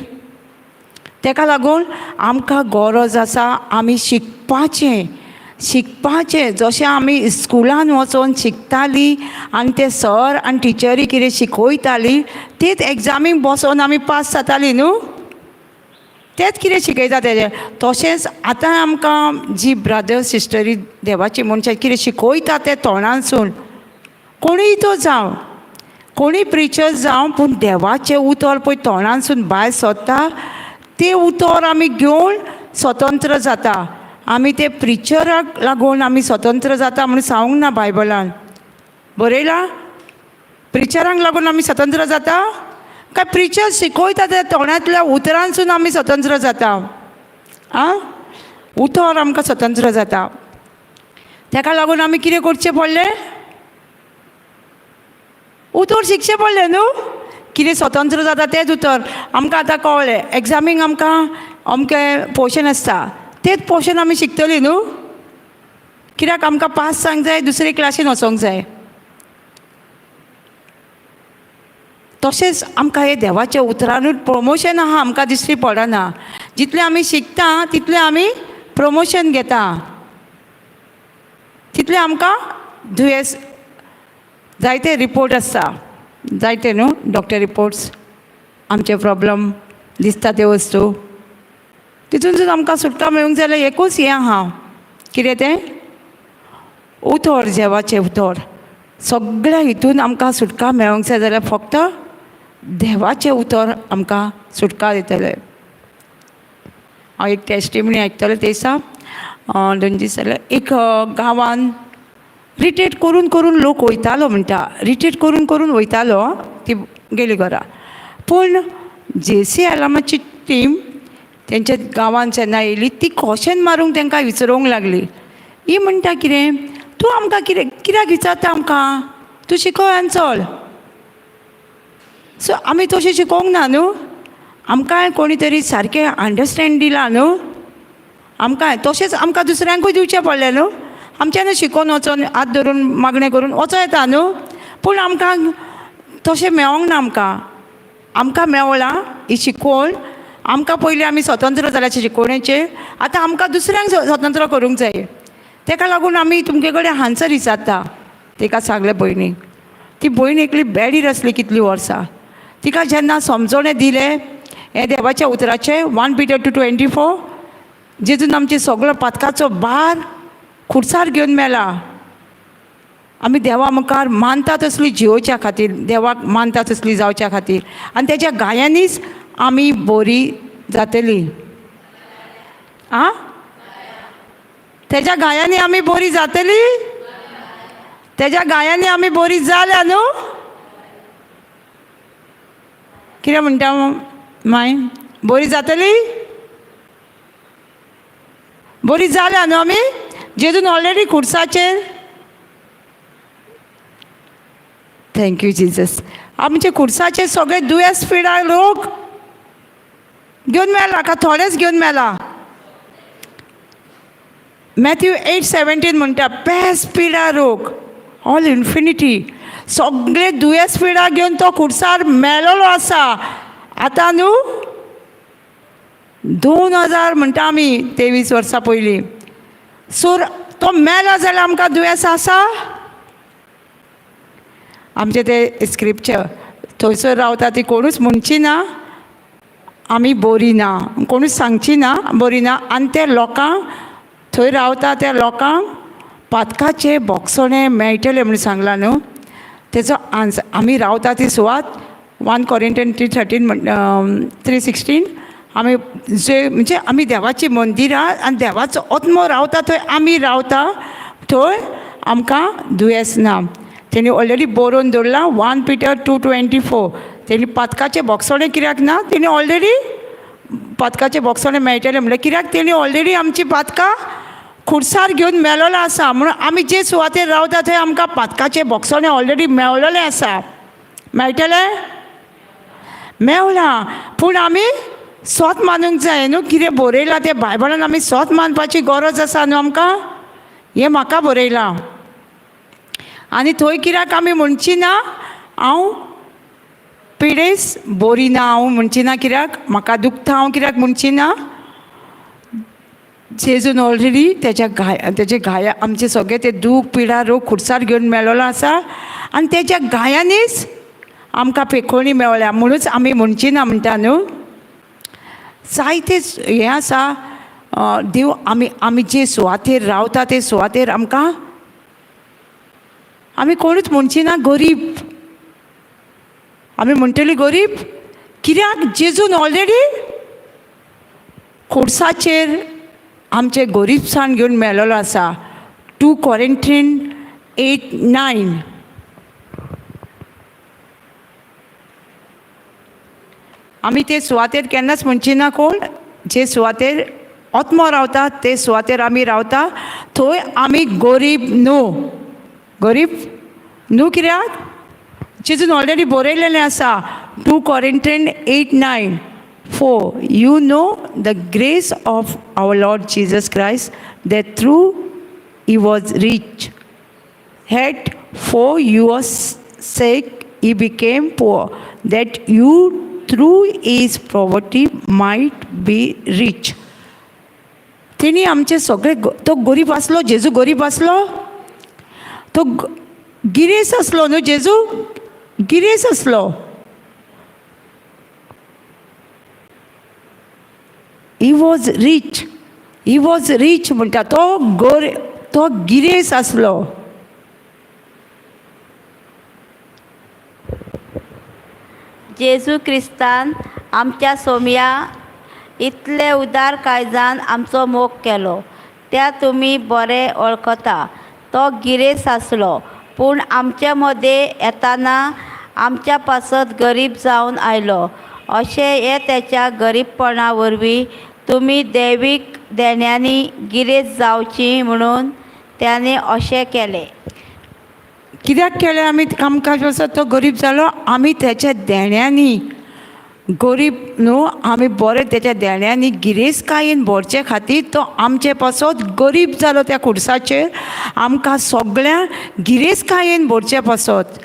ताका लागून आमकां गरज आसा आमी शिकपाचें. जशें आमी स्कुलान वचोन शिकतालीं आनी ते सर आनी टिचरी कितें शिकयतालीं तेच एग्जामीक बसोन आमी पास जातालीं न्हू. तेच कितें शिकयता तेजें. तशेंच आतां आमकां जी ब्रदर्स सिस्टरी देवाची मनशां कितें शिकयता तें तोंडानसून, कोणीय तो जावं, कोणीय प्रिचर्स जावं, पूण देवाचें उतर पळय तोंडानसून भायर सरता तें उतर आमी घेवन स्वतंत्र जाता. आमी ते प्रिचराक लागून आमी स्वतंत्र जाता म्हणून सांगूंक ना बायबलान. बरयलां? प्रिचरांक लागून आमी स्वतंत्र जाता काय प्रिचर शिकयता त्या तोंडांतल्या उतरांसून आमी स्वतंत्र जाता? आं, उतर आमकां स्वतंत्र जाता. ताका लागून आमी कितें करचें पडलें? उतर शिकचें पडलें न्हू. कितें स्वतंत्र जाता तेच उतर आमकां आतां कळ्ळें. एग्जामीक आमकां अमकें पोर्शन आसता, तेच पोर्शन आमी शिकतलीं न्हू. कित्याक आमकां पास जावंक जाय, दुसरे क्लासीन वचोंक जाय. तशेंच आमकां हे देवाच्या उतरानूच प्रमोशन आहा आमकां दिश्टी पडना. जितलें आमी शिकता तितलें आमी प्रमोशन घेता, तितलें आमकां दुयेंस. जायते रिपोर्ट आसता, जायते न्हू डॉक्टर रिपोर्ट्स, आमचे प्रॉब्लम दिसता ते वस्तू, तितूनसून आमकां सुटका मेळूंक जाय जाल्यार एकूच हें आहा. कितें तें? उतर, देवाचें उतर. सगळ्या हितून आमकां सुटका मेळोंक जाय जाल्यार फक्त देवाचें उतर आमकां सुटका दितलें. हांव एक टेस्टिमनी आयकतालें ते दिसा, 2 दीस जाले. एक गांवान रिटेट करून करून लोक वयतालो म्हणटा, रिटेट करून करून वयतालो ती गेली घरा. पूण जेसी एलामाची टीम तेंच्या गांवान जेन्ना येयली ती क्वेश्चन मारूंक तांकां विचारूंक लागली. ही म्हणटा कितें, तूं आमकां कित्याक विचारता आमकां, तूं शिकय आनी चल. सो आमी तशें शिकोवंक ना न्हू. आमकां कोणी तरी सारकें अंडरस्टँड दिलां न्हू. आमकां तशेंच आमकां दुसऱ्यांकूय दिवचें पडलें न्हू. आमच्यान शिकोवन वचोन हात धरून मागणें करून वचो येता न्हू. पूण आमकां तशें मेळोंक ना. आमकां मेवलां ही शिकोवन. आमकां पयलीं आमी स्वतंत्र जाल्याचे शिकोवणेचेर, आतां आमकां दुसऱ्यांक स्वतंत्र करूंक जाय. ताका लागून आमी तुमचे कडेन आन्सर विचारता. ताका सांगलें भयणीक. ती भयण एकली बॅडीर आसली कितलीं वर्सां. तिका जेन्ना समजोणें दिलें हें देवाच्या उतराचें 1 Peter 2:24, जेतून आमचे सगळो पातकाचो भार खुर्सार घेवन मेला. आमी देवा मुखार मानता तसली जिवोवच्या खातीर, देवाक मानता तसली जावच्या खातीर, आनी तेज्या गायांनीच आमी बरी जातलीं. आं, तेज्या गायांनी आमी बरी जातलीं. तेज्या गायांनी आमी बरी जाल्या न्हू. कितें म्हणटा माय, बरी जातलीं, बरी जाल्या न्हू आमी. जेजून ऑलरेडी खुर्साचेर. Thank you Jesus. आमचे खुर्साचेर सगळे दुयेंस पिडा लोक घेवन मेला का थोडेच घेवन मेला. मॅथ्यू 8:17 म्हणटा, पेस पिडा रोग ऑल इन्फिनिटी. सगळे दुयेंस पिडा घेवन तो खुर्सार मेलोलो आसा. आतां न्हू 2000 म्हणटा आमी 23 वर्सां पयलीं. सो तो मेला जाल्यार आमकां दुयेंस आसा. आमचे ते स्क्रिप्चर थंयसर रावता ती कोणूच म्हणची ना आमी बरी ना, कोणूच सांगची ना बरी ना. आनी ते लोकांक थंय रावता त्या लोकांक पातकाचे बोक्सोणे मेळटले म्हूण सांगला न्हू. तेजो आन्सर आमी रावता ती सुवात 1 Corinthians 3:13 3:16 आमी जे म्हणजे आमी देवाची मंदिरां आनी देवाचो आत्मो रावता थंय आमी रावता थंय आमकां दुयेंस ना. तेणी ऑलरेडी बरोवन दवरला 1 Peter 2:24. तेणी पातकाचे बोक्सोणे कित्याक ना, तेणी ऑलरेडी पातकाचे बोक्सोणे मेळटले म्हणल्यार कित्याक तेणी ऑलरेडी आमची पातकां खुर्सार घेवन मेलोलो आसा. म्हणून आमी जे सुवातेर रावता थंय आमकां पातकाचे बोक्सोणे ऑलरेडी मेळलेले आसा. मेळटले मेवला. पूण आमी स्वत मानूंक जाय न्हू. कितें बरयलां तें बायबलान आमी स्वत मानपाची गरज आसा न्हू आमकां. हें म्हाका बरयलां. आनी थंय कित्याक आमी म्हणची ना हांव पिडेस बरी ना, हांव म्हणची ना कित्याक म्हाका दुखता, हांव कित्याक म्हणची ना. जेजून ऑलरेडी तेजे गाया आमचे सगळे ते दूख पिडा रोग खुर्सार घेवन मेळलेलो आसा आनी तेज्या गायांनीच आमकां पेखोवणी मेवल्या. म्हणूच आमी म्हणची ना म्हणटा न्हू. जायते हें आसा देव आमी जे सुवातेर रावता ते सुवातेर आमकां आमी कोणूच म्हणची ना गरीब. आमी म्हणटली गरीब कित्याक जेजून ऑलरेडी खुर्साचेर आमचे गरीबसाण घेवन मेळलेलो आसा. 2 Corinthians 8:9 आमी ते सुवातेर केन्नाच म्हणची ना कोण जे सुवातेर आत्मो रावता ते सुवातेर आमी रावता थंय आमी गरीब न्हू. गरीब न्हू कित्याक जेजून ऑलरेडी बरयलेलें आसा 2 Corinthians 8:9 For you know the grace of our Lord Jesus Christ, that through he was rich, yet for your sake he became poor, that you through his poverty might be rich. तेणी आमचे सगळे तो गरीब आसलो. जेजू गरीब आसलो. तो गिरेस आसलो न्हू. जेजू गिरेस आसलो. ही वॉज रीच म्हणटा तो गिरेस आसलो.
जेजू क्रिस्तान आमच्या सोम्या इतले उदार काळजान आमचो मोग केलो त्या तुमी बरे वळखता. तो गिरेस आसलो पूण आमचे मदें येताना आमच्या पासत गरीब जावन आयलो. अशें हे तेच्या गरीबपणा वरवीं तुमी दैवीक देण्यांनी गिरेज जावची म्हणून त्याने अशें केलें.
कित्याक केलें आमी आमकां पासत तो गरीब जालो. आमी तेच्या देण्यांनी गरीब न्हू आमी बरें तेच्या देण्यांनी गिरेजकायेन भरचे खातीर तो आमचे पासत गरीब जालो. त्या खुर्साचेर आमकां सगळ्यांक गिरेजकायेन भरचे पासत.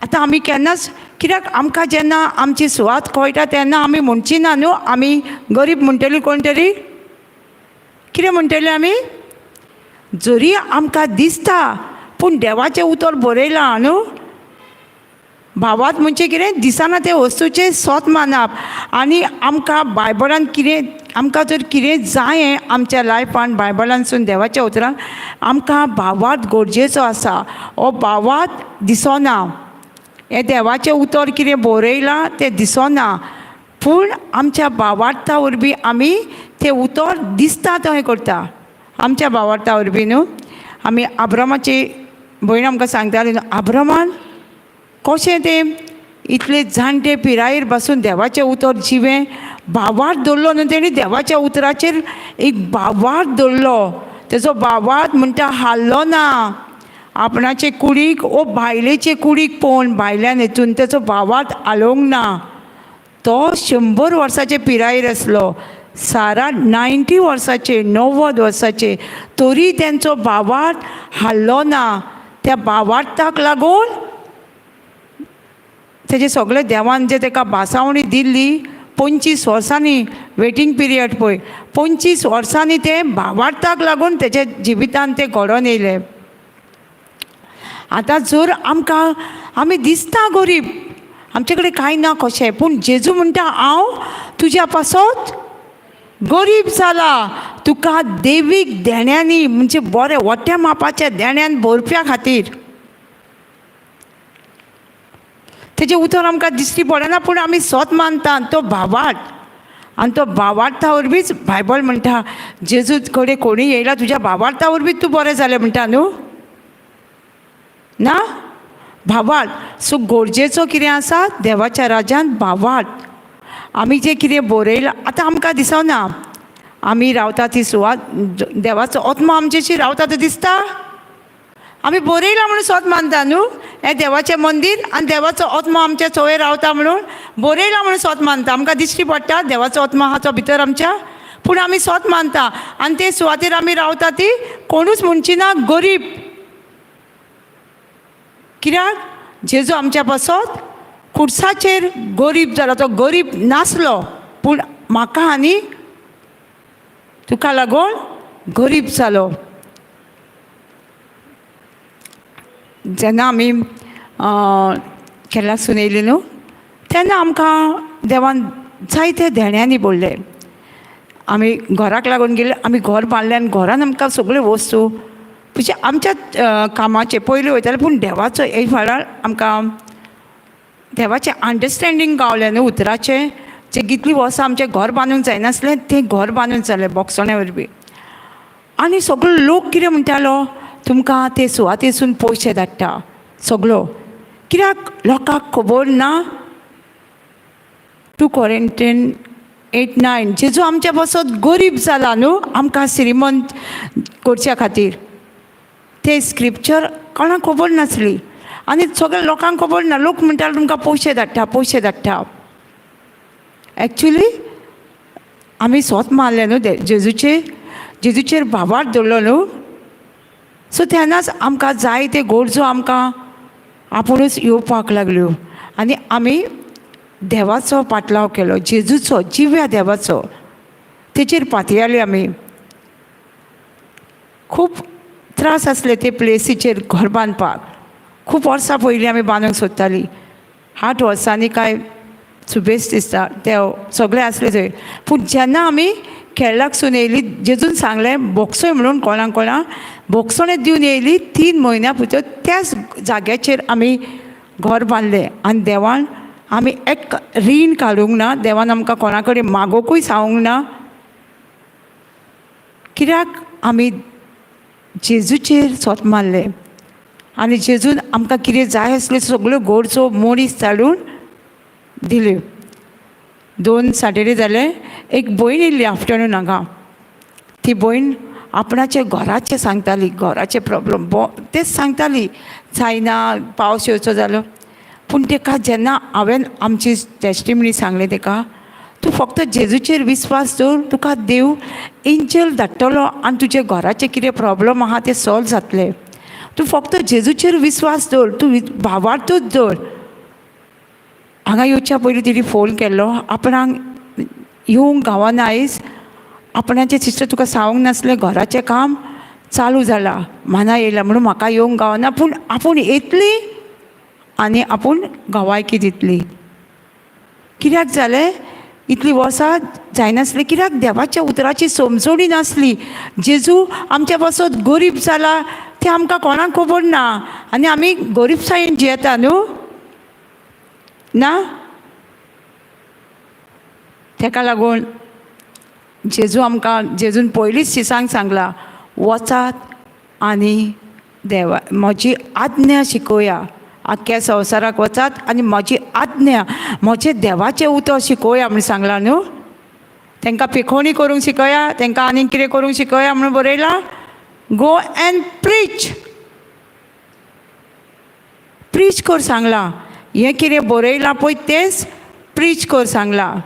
आतां आमी केन्नाच कित्याक आमकां जेन्ना आमची सुवात कळटा तेन्ना आमी म्हणची ना न्हू आमी गरीब म्हणटली. कोण तरी कितें म्हणटली आमी जरी आमकां दिसता पूण देवाचें उतर बरयलां न्हू. भावात म्हणजे कितें दिसना ते वस्तूचें स्वत मानप. आनी आमकां बायबलान कितें आमकां जर कितें जायें आमच्या लायफान बायबलानसून देवाच्या उतरान आमकां भावार्थ गरजेचो आसा. हो भावार्थ दिसना. हें देवाचें उतर कितें बरयलां तें दिसना पूण आमच्या भावार्था वरवीं आमी तें उतर दिसता थंय करता. आमच्या भावार्था वरवीं न्हू आमी अब्रामाची भयण आमकां सांगताली न्हू अब्रामान कशें तें इतले जाणटे पिरायेर बसून देवाचें उतर जिवें भावार्थ दवरलो न्हू. तेणी देवाच्या उतराचेर एक भावार्थ दवरलो. तेजो भावार्थ म्हणटा हाल्लो ना. आपणाचे कुडीक ओ भायलेचे कुडीक पळोवन भायल्यान हेतून तेजो भावार्थ आलोवंक ना. तो 100 वर्साचे पिरायेर आसलो. सारा 90 वर्साचे 90 वर्साचे तरी तेंचो भावार्थ हाल्लो ना. त्या भावार्थाक लागून तेजे सगळे देवान जे तेका भासावणी दिल्ली 25 वर्सांनी वेटींग पिरियड पळय 25 वर्सांनी ते भावार्थाक लागून तेजे जिवितान ते घडोवन येयले. आतां जर आमकां आमी दिसता गरीब आमचे कडेन कांय ना कशें पूण जेजू म्हणटा हांव तुज्या पासत गरीब जाला, तुका देवीक देण्यांनी म्हणजे बरें वट्या मापाच्या देण्यान भरप्या खातीर. तेजें उतर आमकां दिश्टी पडना, पूण आमी सोत मानता तो भावार्थ. आनी तो भावार्था वरवींच बायबल म्हणटा जेजू कडेन कोणी येयला तुज्या भावार्था वरवींच तूं बरें जालें म्हणटा न्हू ना. भावार्थ सो गरजेचो कितें आसा देवाच्या राज्यांत भावार्थ. आमी जें कितें बरयलां आतां आमकां दिसना आमी रावता ती सुवात देवाचो आत्मा आमचेशी रावता तो दिसता. आमी बरयलां म्हणून सोत मानता न्हू हें देवाचें मंदीर आनी देवाचो आत्मा आमच्या चोय रावता म्हणून बरयलां म्हणून सोत मानता. आमकां दिश्टी पडटा देवाचो आत्मा आहा तो भितर आमच्या, पूण आमी सोत मानता आनी ते सुवातेर आमी रावता ती कोणूच म्हणची ना गरीब. कित्याक जेजू आमच्या बसत खुर्साचेर गरीब जालो, तो गरीब नासलो पूण म्हाका आनी तुका लागून गरीब जालो. जेन्ना आमी केरळाक येयली न्हू तेन्ना आमकां देवान जायते देण्यांनी बोडले. आमी घराक लागून गेले, आमी घर बांदलें आनी घरान आमकां सगळ्यो वस्तू म्हणजे आमच्या कामाचे पयलीं वयताले, पूण देवाचो एक फावट आमकां देवाचें अंडरस्टँडींग गावलें न्हू उतराचें. जें कितलीं वर्सां आमचें घर बांदूंक जायनासलें तें घर बांदूंक जालें बोगसोण्या वरवीं. आनी सगळो लोक कितें म्हणटालो तुमकां ते सुवातेसून पयशे धाडटा सगळो. कित्याक लोकांक खबर ना 2 Corinthians 8:9 जेजू आमच्या बसत गरीब जाला न्हू आमकां श्रीमंत करच्या खातीर. ते स्क्रिप्चर कोणाक खबर नासली आनी सगळ्या लोकांक खबर ना. लोक म्हणटाले तुमकां पयशे धाडटा पयशे धाडटा. एक्चुली आमी स्वत मारले न्हू जेजूचेर भावार्थ दवरलो न्हू. सो तेन्नाच आमकां जाय ते गरजो आमकां आपुणूच येवपाक लागल्यो आनी आमी देवाचो पाटलाव केलो, जेजूचो जिव्या देवाचो तेचेर पातयेले. आमी खूब त्रास आसले ते प्लेसीचेर घर बांदपाक. खूब वर्सां पयलीं आमी बांदूंक सोदतालीं, 8 वर्सांनी काय सुबेज दिसता ते सगळे आसले थंय. पूण जेन्ना आमी केरळाकसून येयली जेजून सांगलें बोगसोय म्हणून कोणाक बोगसोणें दिवन येयली 3 म्हयन्या भितर त्याच जाग्याचेर आमी घर बांदलें. आनी देवान आमी एक रीण काडूंक ना, देवान आमकां कोणा कडेन मागोकूय सांगूंक ना. कित्याक आमी जेजूचेर सोत मारलें आनी जेजून आमकां कितें जाय आसल्यो सगळ्यो गरजो मनीस धाडून दिल्यो. 2 सॅटर्डे जाले, एक भयण येयल्ली आफ्टरनून हांगा. ती भयण आपणाचे घराचें सांगताली, घराचे प्रॉब्लम तेच सांगताली, जायना पावस येवचो जालो. पूण ताका जेन्ना हांवें आमची टॅस्टिमनी सांगलें ताका तूं फक्त जेजूचेर विस्वास दवर, तुका देव एंजल धाडटलो आनी तुजे घराचे कितें प्रॉब्लम आहा ते सॉल्व जातले. तूं फक्त जेजूचेर विस्वास दवर, तूं भावार्थूच दवर. हांगा येवच्या पयलीं तिणी फोन केल्लो, आपणाक येवंक गावना आयज, आपणाचें सिस्टर तुका सांगूंक नासलें घराचें काम चालू जालां, माना येयला म्हणून म्हाका येवंक गावना, पूण आपूण येतली आनी आपूण गावायकी दितली. कित्याक जालें इतलीं वर्सां जायनासलीं, कित्याक देवाच्या उतराची समजोणी नासली. जेजू आमच्या बसत गरीब जाला तें आमकां कोणाक खबर ना आनी आमी गरीबसायेन जियेता न्हू ना. ताका लागून जेजू आमकां जेजून पयलींच शिसांक सांगला वचात आनी देवा म्हजी आज्ञा शिकोया. आख्ख्या संवसाराक वचात आनी म्हजी आज्ञा म्हजें देवाचें उतर शिकोया म्हणून सांगलां न्हू. तांकां पेखोवणी करूंक शिकया, तांकां आनीक कितें करूंक शिकया म्हणून बरयलां. गो एंड प्रीच कर सांगलां. हें कितें बरयलां पळय तेंच प्रीच कर सांगलां.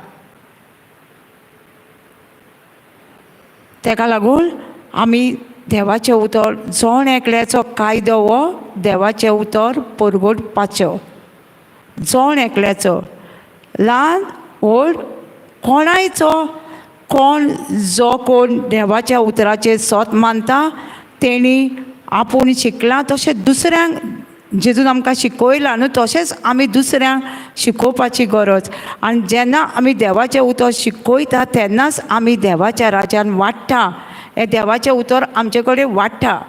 ताका लागून आमी देवाचें उतर जोण एकल्याचो कायदो हो देवाचें उतर परगटपाचो. जोण एकल्याचो ल्हान व्हड कोणायचो कोण जो कोण देवाच्या उतराचेर सोत मानता तेणी आपूण शिकला तशें दुसऱ्यांक जेजून आमकां शिकयलां न्हू तशेंच आमी दुसऱ्यांक शिकोवपाची गरज. आनी जेन्ना आमी देवाचें उतर शिकयता तेन्नाच आमी देवाच्या राज्यान वाडटा. हें देवाचें उतर आमचे कडेन वाडटा.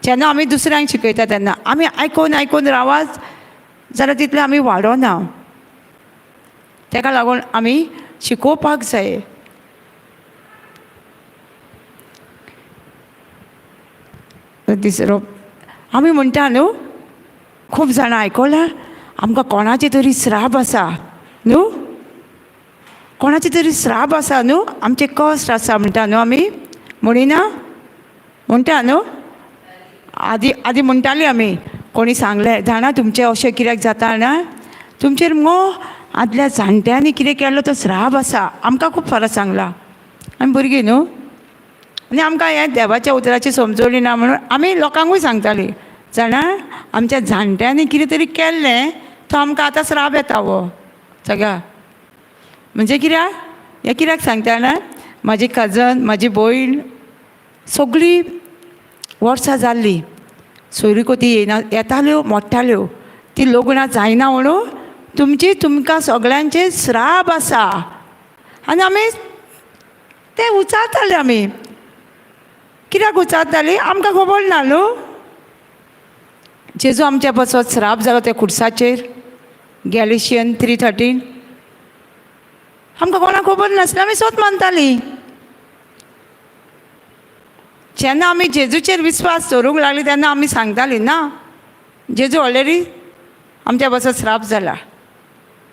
जेन्ना आमी दुसऱ्यांक शिकयता तेन्ना आमी आयकून आयकून रावात जाल्यार तितलें आमी वाडोना. ताका लागून आमी शिकोवपाक जाय. तिसरो आमी म्हणटा न्हू, खूब जाणां आयकलां, आमकां कोणाचे तरी श्राप आसा न्हू, कोणाचे तरी श्राप आसा न्हू, आमचे कश्ट आसा म्हणटा न्हू आमी, म्हणिना म्हणटा न्हू. आदी म्हणटालीं आमी, कोणी सांगलें जाणा तुमचें अशें कित्याक जाता ना, तुमचेर मगो आदल्या जाणट्यांनी कितें केल्लो तो श्राप आसा. आमकां खूब फारां सांगलां. आमी भुरगीं न्हू, आनी आमकां हें देवाच्या उतराची समजोली ना म्हणून आमी लोकांकूय सांगतालीं, जाणा आमच्या जाणट्यांनी कितें तरी केल्लें तो आमकां आतां श्राप येता वो सगळ्या. म्हणजे कित्याक हें कित्याक सांगता ना, म्हाजी कजन म्हाजी भयण सगळीं वर्सां जाल्लीं, सोयरी कोती येताल्यो मोडटाल्यो, ती लग्नां जायना म्हणून तुमकां सगळ्यांचे श्राप आसा. आनी आमी ते उचारताले. आमी कित्याक उचारतालीं आमकां खबर ना न्हू. जेजू आमच्या पासत श्राप जालो त्या खुर्साचेर, गॅलिशियन 3:13. आमकां कोणाक खबर नासलें, आमी सोत मानतालीं. जेन्ना आमी जेजूचेर विस्वास दवरूंक लागली तेन्ना आमी सांगतालीं ना, जेजू ऑलरेडी आमच्या पासत श्राप जाला.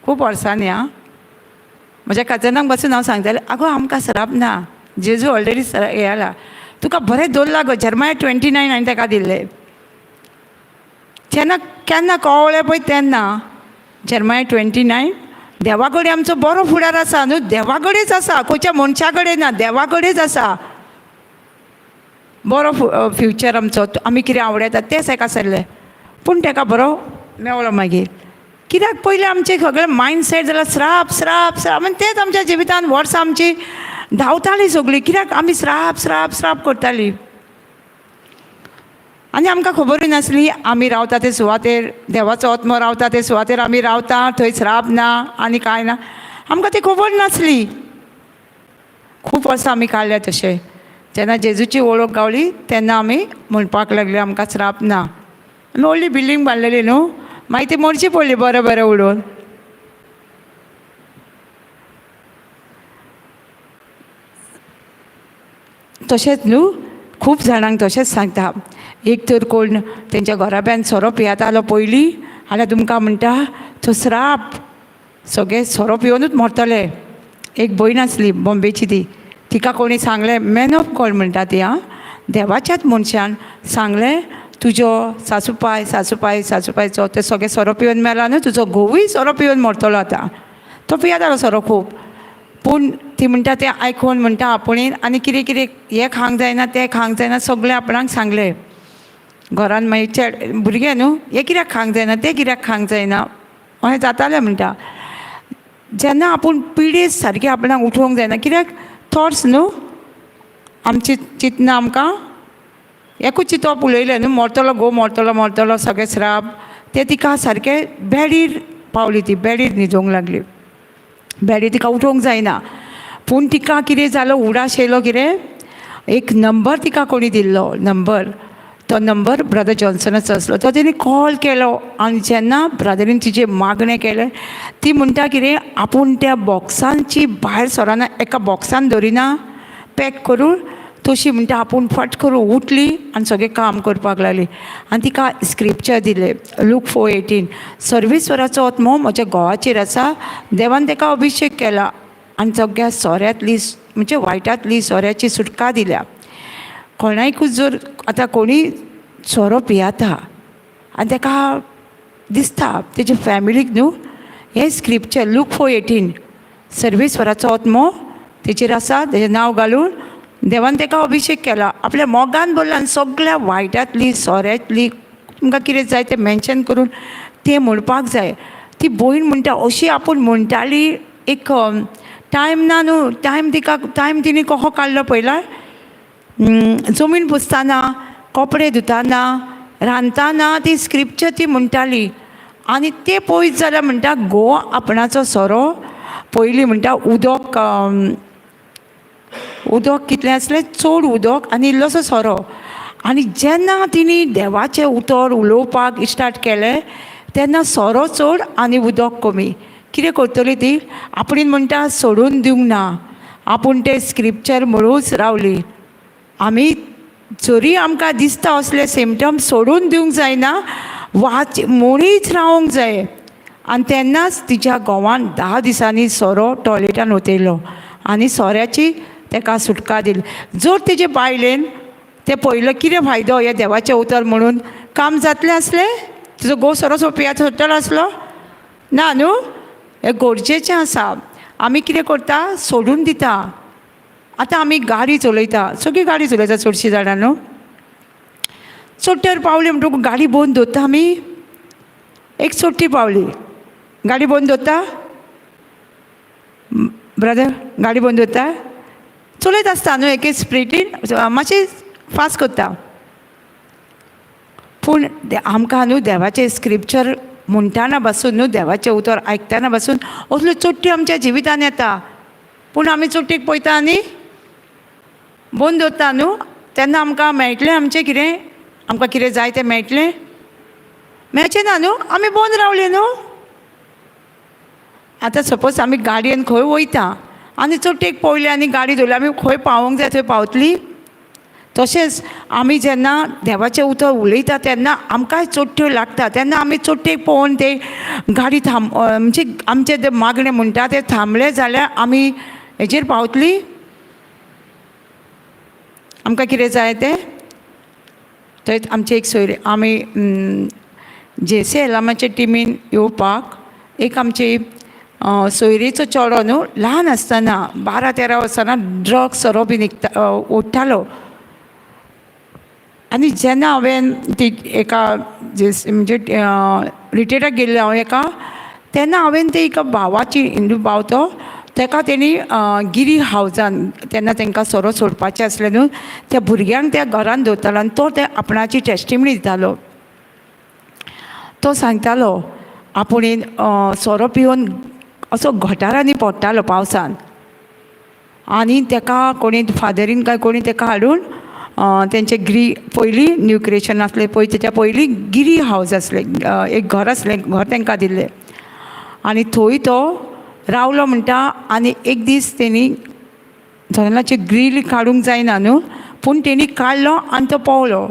खूब वर्सांनी आं म्हज्या कजनाक बसून हांव सांगतालें, आगो आमकां श्राप ना, जेजू ऑलरेडी हें जाला, तुका बरें दवरलां गो. जर्माया 29 हांवें ताका दिल्लें. जेन्ना केन्ना कळ्ळें पळय तेन्ना जर्माया 29, देवा कडेन आमचो बरो फुडार आसा न्हू, देवा कडेच आसा, खंयच्या मनशा कडेन ना, देवा कडेच आसा बरो फ्युचर आमचो. आमी कितें आवडटा तेंच हेका सरलें, पूण ताका बरो मेवलो मागीर. कित्याक पयलीं आमचें सगळें मायंडसेट जाल्यार श्राप श्राप श्राप, आनी तेंच आमच्या जिवितांत वर्सां आमची धांवतालीं सगळीं. कित्याक आमी श्राप श्राप श्राप करतालीं आनी आमकां खबरूय नासली आमी रावता ते सुवातेर, देवाचो आत्मो रावता ते सुवातेर आमी रावता, थंय श्राप ना आनी कांय ना, आमकां ती खबर नासली. खूब वर्सां आमी काडल्या तशें. जेन्ना जेजूची वळख गावली तेन्ना आमी म्हणपाक लागली आमकां श्राप ना. आमी व्हडली बिल्डींग बांदलेली न्हू, मागीर ती मोडची पडली बरें बरें उडोवन. तशेंच न्हू खूब जाणांक तशेंच सांगता. एक तर कोण तेंच्या घराब्यान सोरो पियेतालो पयलीं जाल्यार तुमकां म्हणटा तो श्राप, सगळे सोरो पिवनूच मरतले. एक भयण आसली बॉम्बेची, तिका कोणी सांगलें, मॅन ऑफ गॉड म्हणटा ती आं, देवाच्याच मनशान सांगलें, तुजो सासूपायचो ते सगळे सोरो पिवन मेला न्हू, तुजो घोवूय सोरो पिवन मरतलो आतां. तो पियेतालो सोरो खूब, पूण ती म्हणटा तें आयकून म्हणटा आपुणीन आनी कितें कितें हें खावंक जायना तें खावंक जायना सगळें आपणाक सांगलें. घरान मागीर भुरगें न्हू, हें कित्याक खावंक जायना तें कित्याक खावंक जायना अशें जातालें म्हणटा. जेन्ना आपूण पिडेस्त सारकें आपणाक उठोवंक जायना, कित्याक थॉट्स न्हू आमची चिंतना आमकां एकूच चिंतप उलयलें न्हू, मरतलो घोव मरतलो सगळें श्राप, तें तिका सारकें बेडीर पावली. ती बेडीर न्हिदोंक लागली, बेडीर तिका उठोवंक जायना. पूण तिका कितें जालो, उडास येयलो, कितें एक नंबर तिका कोणी दिल्लो नंबर, तो नंबर ब्रदर जॉन्सनाचो आसलो. तो तेणी कॉल केलो आनी जेन्ना ब्रदरीन तिचें मागणें केलें, ती म्हणटा कितें आपूण त्या बॉक्सांची भायर सरोना, एका बॉक्सान दवरिना पॅक करून, तशी म्हणटा आपूण फट करून उठली आनी सगळें काम करपाक लागली. आनी तिका स्क्रिप्चर दिलें, लूक 4:18, सर्वेस्वराचो आत्मो म्हज्या घोवाचेर आसा, देवान ताका अभिशेक केला आनी सगळ्या सोऱ्यांतली म्हणजे वायटांतली सोऱ्याची सुटका दिल्या. कोणायकूच जर आतां कोणी सोरो पियेता आनी ताका दिसता तेजे फॅमिलीक न्हू हें स्क्रिप्चर लूक 4:18, सर्वेस्वराचो आत्मो तेचेर आसा, तेजें नांव घालून देवान ताका अभिशेक केला, आपल्या मोगान बोल्ला आनी सगळ्या वायटांतली सोऱ्यांतली तुमकां कितें जाय तें मेन्शन करून तें म्हणपाक जाय. ती भयण म्हणटा अशी आपूण म्हणटाली, एक टायम ना न्हू, टायम तिणी कसो काडलो पयला, जमीन पुसतना, कपडे धुताना, रांदतना ती स्क्रिप्चर ती म्हणटाली आनी ते पळयत जाल्यार म्हणटा घोव आपणाचो सोरो पयलीं म्हणटा उदक कितलें आसलें चड उदक आनी इल्लोसो सोरो आनी जेन्ना तिणी देवाचें उतर उलोवपाक स्टार्ट केलें तेन्ना सोरो चड आनी उदक कमी कितें करतली ती आपणीन म्हणटा सोडून दिवंक ना आपूण तें स्क्रिप्चर म्हणूच रावली आमी जरी आमकां दिसता असले सिमटम्स सोडून दिवंक जायना मोडीच रावंक जाय आनी तेन्नाच तिच्या घोवान 10 दिसांनी सोरो टॉयलेटान वतयलो आनी सोऱ्याची ताका सुटका दिली जर तेजे बायलेन तें पयलो कितें फायदो हें देवाचें उतर म्हणून काम जातलें आसलें तुजो घोव सोरो सोंपयाचो सुट्टलो आसलो ना न्हू हें गरजेचें आसा आमी कितें करता सोडून दिता आतां आमी गाडी चलयता सगळी गाडी चलयता चडशीं जाणां न्हू चोट्टेर पावली म्हणटकूच गाडी बंद दवरता आमी एक चोट्टी पावली गाडी बंद दवरता ब्रदर गाडी बंद दवरता चलयत आसता न्हू एके स्पिरीटीन मातशें फास्ट करता पूण आमकां न्हू देवाचें स्क्रिप्चर म्हणटाना बसून न्हू देवाचें उतर आयकतना बसून असल्यो चोट्टी आमच्या जिवितान येता पूण आमी चोट्टीक पळयता आनी बंद दवरता न्हू तेन्ना आमकां मेळटलें आमचें कितें आमकां कितें जाय तें मेळटलें मेळचें ना न्हू आमी बंद रावले न्हू आतां सपोज आमी गाडयेन खंय वयता आनी चोट्टेक पळयलें आनी गाडी धरली आमी खंय पावोंक जाय थंय पावतली तशेंच आमी जेन्ना देवाचें उतर उलयता तेन्ना आमकांय चोट्ट्यो लागता तेन्ना आमी चोट्टेक पळोवन ते गाडी म्हणजे आमचें तें मागणें म्हणटा तें थांबलें जाल्यार आमी हेजेर पावतली आमकां कितें जाय तें थंय आमचे एक सोयरे आमी जेसे एलामाचे टिमीन येवपाक एक आमची सोयरीचो चेडो न्हू ल्हान आसतना 12-13 वर्सांना ड्रग्स सोरो बी ओडटालो आनी जेन्ना हांवें ती एका म्हणजे रिटेटाक गेल्लें हांव एका तेन्ना हांवें ते एका भावाची हिंदू भाव तो ताका तेणी गिरी हावजान तेन्ना तांकां सोरो सोडपाचें आसलें न्हू त्या भुरग्यांक त्या घरान दवरतालो आनी तो त्या आपणाची टेस्टिमनी दितालो तो सांगतालो आपुणीन सोरो पिवन असो घोटारांनी पडटालो पावसान आनी ताका कोणी फादरीन काय कोणी ताका हाडून तेंचे पयलीं न्यू क्रिएशन आसलें पळय तेच्या पयलीं गिरी हावज आसलें एक घर आसलें घर तांकां दिल्लें आनी थंय तो रावलो म्हणटा आनी एक दीस तेणी जनेलाची ग्रील काडूंक जायना न्हू पूण तेणी काडलो आनी तो पळलो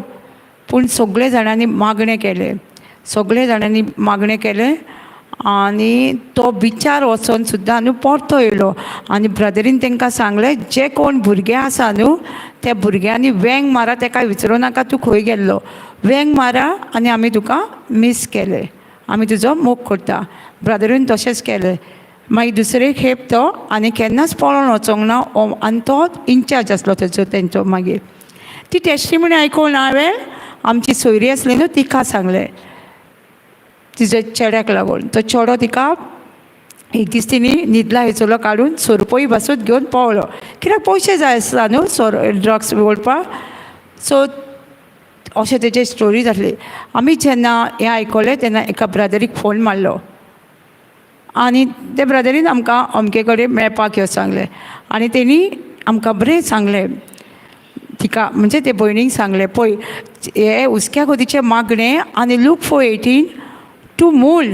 पूण सगळे जाणांनी मागणें केलें आनी तो बिचार वचोन सुद्दां न्हू परतो येयलो आनी ब्रदरीन तांकां सांगलें जे कोण भुरगे आसा न्हू त्या भुरग्यांनी वेंग मारा ताका विचारूं नाका तूं खंय गेल्लो वेंग मारा आनी आमी तुका मिस केलें आमी तुजो मोग करता ब्रदरीन तशेंच केलें मागीर दुसरे खेप तो आनी केन्नाच पळोवन वचोंक ना आनी तो इन्चार्ज आसलो तेंचो मागीर ती टेस्टिमनी आयकून हांवें आमची सोयरी आसली न्हू तिका सांगलें तिच्या चेड्याक लागून तो चेडो तिका एक दीस तिणी न्हिदला हेचलो काडून सोरपोई बसून घेवन पळलो कित्याक पयशे जाय आसता न्हू ड्रग्स ओडपाक सो अशें तेजे स्टोरी जातली आमी जेन्ना हें आयकलें तेन्ना एका ब्रदरीक फोन मारलो आनी ते ब्रदरीन आमकां अमके कडेन मेळपाक यो सांगलें आनी तेणी आमकां बरें सांगलें तिका म्हणजे ते भयणीक सांगलें पळय हे हुस्क्या खोतीचें मागणें आनी लूक फॉर 18 तूं मूल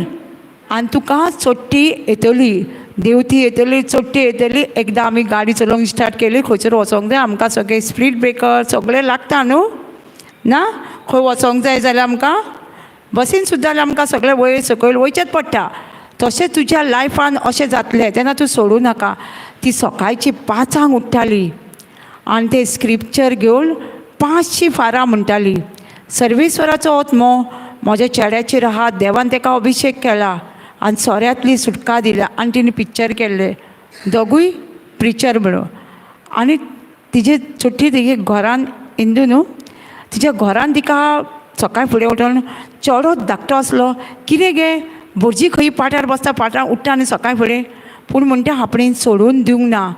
आनी तुका चोट्टी येतली देवती येतली चोट्टी येतली एकदां आमी गाडी चलोवंक स्टार्ट केली खंयसर वचोंक जाय आमकां सगळे स्पीड ब्रेकर सगळें लागता न्हू ना खंय वचोंक जाय जाल्यार आमकां बसीन सुद्दां जाल्यार आमकां सगळें वयर सकयल वयचेंच पडटा तशें तुज्या लायफान अशें जातलें तेन्ना तूं सोडूं नाका ती सकाळची 5 उठ्ठाली आनी ते स्क्रिप्चर घेवन 5 फारां म्हणटाली सर्वेस्वराचो आत्मो म्हज्या चेड्याचेर आहा देवान ताका अभिशेक केला आनी सोऱ्यांतली सुटका दिल्या आनी तिणें पिक्चर केल्लें दोगूय प्रिचर म्हणून आनी तिजे चुट्टी तिगे घरान हिंदू न्हू तिच्या घरान तिका सकाळीं फुडें उठोन चेडो धाकटो आसलो कितें गे भुरजी खंय पाठार बसता पाठार उठ्ठा आनी सकाळीं फुडें पूण म्हणटा आपणें सोडून दिवंक ना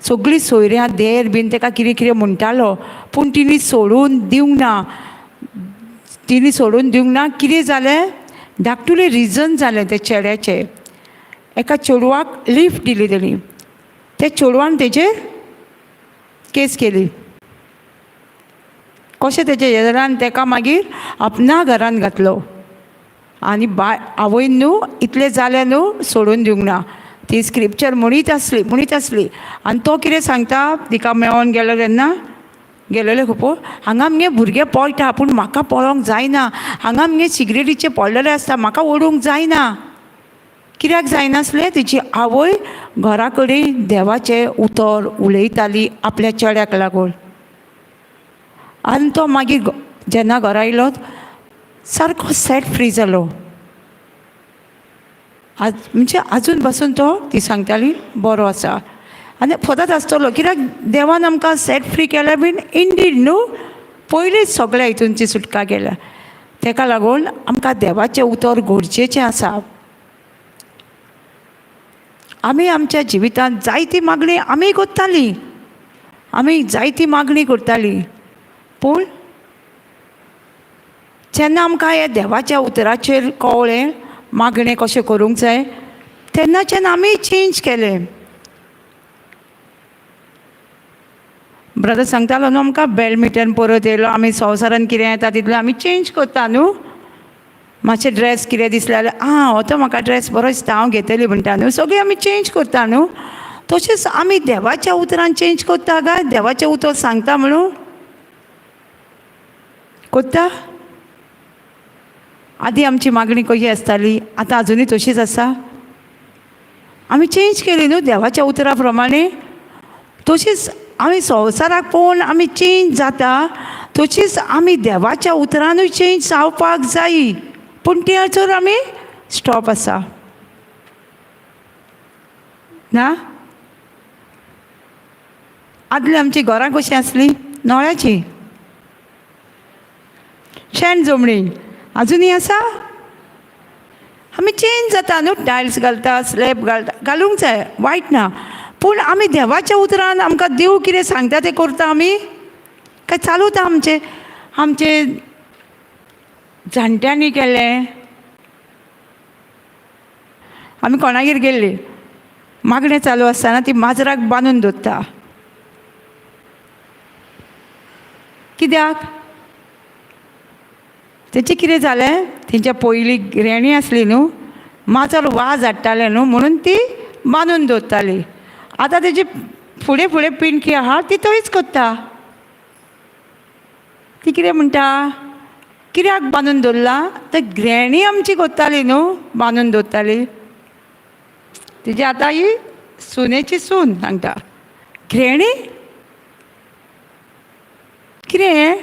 सगळीं सोयऱ्यां देर बीन ताका कितें कितें म्हणटालो पूण तिणी सोडून दिवंक ना तिने सोडून दिवंक ना. कितें जालें, धाकटुलें रिजन जालें ते चेड्याचें. एका चेडवाक लिफ्ट दिली तेणी. त्या चेडवान तेजेर केस केली. कशें तेजे हेरान ताका मागीर आपणा घरान घातलो. आनी आवयन न्हू इतलें जालें न्हू सोडून दिवंक ना. ती स्क्रिप्चर म्हणीत आसली. आनी तो कितें सांगता, तिका मेळोन गेलो तेन्ना गेलेले खूब हांगा मगे भुरगे पळटा पूण म्हाका पळोवंक जायना. हांगा मगे सिगरेटीचे पडलेले आसता, म्हाका ओडूंक जायना. कित्याक जायनासलें, तिची आवय घरा कडेन देवाचें उतर उलयताली आपल्या चेड्याक लागून. आनी तो मागीर जेन्ना घरा आयलो सारको सेट फ्री जालो. म्हणजे आजून पासून तो ती सांगताली बरो आसा. आनी फदत आसतलो, कित्याक देवान आमकां सेट फ्री केल्यार बीन इंडीड न्हू पयलींच सगळ्या हितूंची सुटका केल्या. ताका लागून आमकां देवाचें उतर गरजेचें आसा. आमी आमच्या जिवितांत जायती मागणी आमी करतालीं, आमी जायती मागणी करतालीं. पूण जेन्ना आमकां हे देवाच्या उतराचेर कळ्ळें मागणें कशें करूंक जाय, तेन्नाच्यान आमी चेंज केलें. ब्रदर सांगतालो न्हू आमकां बॅडमिंटन परत येयलो. आमी संवसारान कितें येता तितलें आमी चेंज करता न्हू. मातशें ड्रेस कितें दिसलें जाल्यार हो तो म्हाका ड्रेस बरो दिसता हांव घेतली म्हणटा न्हू. सगळीं आमी चेंज करता न्हू. तशेंच आमी देवाच्या उतरान चेंज करता काय, देवाचें उतर सांगता म्हणून करता. आदी आमची मागणी कशी आसताली, आतां आजुनूय तशीच आसा. आमी चेंज केली न्हू देवाच्या उतरा प्रमाणे. तशीच आमी संवसाराक पळोवन आमी चेंज जाता, तशीच आमी देवाच्या उतरानूय चेंज जावपाक जायी. पूण त्याचेर आमी स्टॉप आसा ना. आदली आमची घरां कशीं आसलीं, नळ्याची शेण जमणी आजुनूय आसा. आमी चेंज जाता न्हू, टायल्स घालता, स्लॅब घालता, घालूंक जाय, वायट ना. पूण आमी देवाच्या उतरान आमकां देव कितें सांगता तें करता आमी काय चालूता. आमचे जाणट्यांनी केलें. आमी कोणागेर गेल्लीं, मागणें चालू आसतना ती माजराक बांदून दवरता. कित्याक तेचें कितें जालें, तेंच्या पयलीं रेणी आसली न्हू, माजर वाज हाडटालें न्हू म्हणून ती बांदून दवरताली. आतां तेजी फुडें फुडें पिणकी आहा ती थंयच करता. ती कितें म्हणटा, कित्याक बांदून दवरला, तर ग्रॅणी आमची करताली न्हू बांदून दवरताली. तेजी आतां ही सुनेची सून सांगता, ग्रॅणी कितें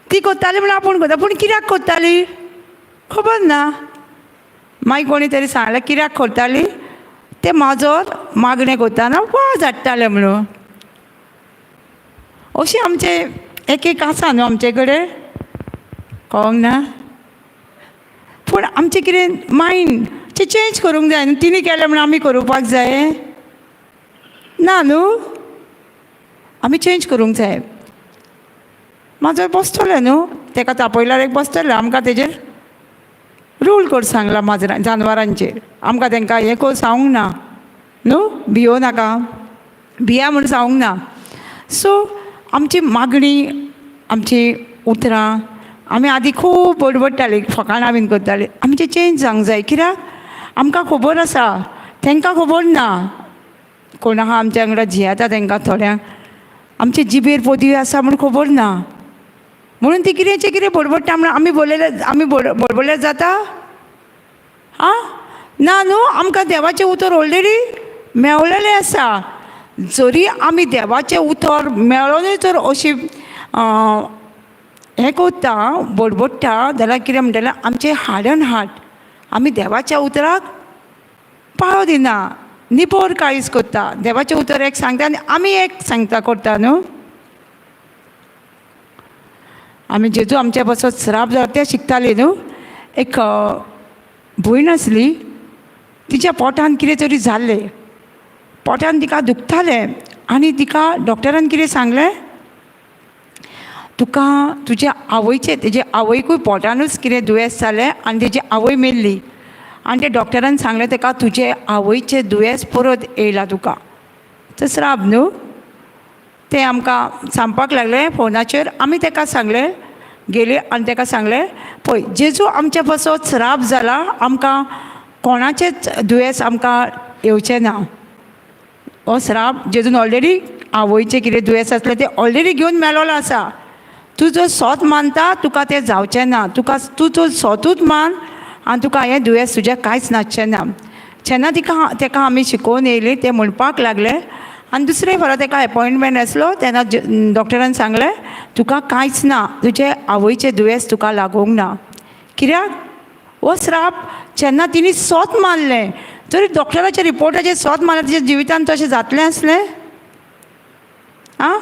ती करताली म्हण आपूण करता, पूण कित्याक करताली खबर ना. मागीर कोणी तरी सांगलें कित्याक करताली, ते माजर मागणें करतना वाज हाडटाले म्हणून. अशें आमचे एक आसा न्हू आमचे कडेन, कळोंक ना. पूण आमचें कितें मायंड चेंज करूंक जाय न्हू. तिणी केलें म्हणून आमी करुपाक जाय ना न्हू. आमी चेंज करूंक जाय. माजर बसतलें न्हू, ताका तापयल्यार एक बसतलें. आमकां तेजेर रूल कर सांगला माजरां जानवरांचेर. आमकां तांकां हें कर सांगूंक ना न्हू, भियो नाका, भिया म्हूण सांगूंक ना. सो आमची मागणी, आमची उतरां आमी आदीं खूब बडबडटालीं, फकाणां बीन करतालीं. आमचें चेंज जावंक जाय. कित्याक आमकां खबर आसा, तांकां खबर ना. कोण आहा आमच्या वांगडा जियेता तांकां थोड्यांक आमचे जिबेर पदवी आसा म्हूण खबर ना. म्हणून ती कितेंचें कितें बडबडटा म्हणून आमी बडबडल्यार जाता ना न्हू. आमकां देवाचें उतर ऑलरेडी मेळलेलें आसा. जरी आमी देवाचें उतर मेळोनूय जर अशी हें करता, बडबडटा, जाल्यार कितें म्हणटलें, आमचें हार्ट एंड हार्ट आमी देवाच्या उतराक पाळो दिना, निपोर काळीज करता. देवाचें उतर एक सांगता आनी आमी एक सांगता करता न्हू. आमी जेजू आमच्या पासून श्राप जाता तें शिकतालीं न्हू. एक भयण आसली, तिच्या पोटान कितें तरी जाल्लें, पोटान तिका दुखतालें आनी तिका डॉक्टरान कितें सांगलें, तुका तुज्या आवयचें तेजे आवयकूय पोटानूच कितें दुयेंस जालें आनी तेजी आवय मेल्ली आनी ते डॉक्टरान सांगलें ताका तुजे आवयचें दुयेंस परत येयलां तुका. तो श्राप न्हू. ते आमकां सांगपाक लागले फोनाचेर. आमी ताका सांगलें गेली आनी ताका सांगलें पळय जेजू आमच्या पासत श्राप जाला आमकां कोणाचेच दुयेंस आमकां येवचें ना. हो श्राप जेजून ऑलरेडी आवयचें कितें दुयेंस आसलें तें ऑलरेडी घेवन मेलोलो आसा. तूं जो सोत मानता तुका तें जावचें ना. तूं तो सोतूच मान आनी तुका हें दुयेंस तुजें कांयच नासचें ना. जेन्ना ताका आमी शिकोवन येयलीं ते म्हणपाक लागले आनी दुसरे फावट ताका एपॉयंटमेंट आसलो तेन्ना डॉक्टरान सांगलें तुका कांयच ना, तुजे आवयचें दुयेंस तुका लागूंक ना. कित्याक हो श्राप जेन्ना तिणी सोत मारलें तरी डॉक्टराच्या रिपोर्टाचेर सोत मारलें तिच्या जिवितान तशें जातलें आसलें? आं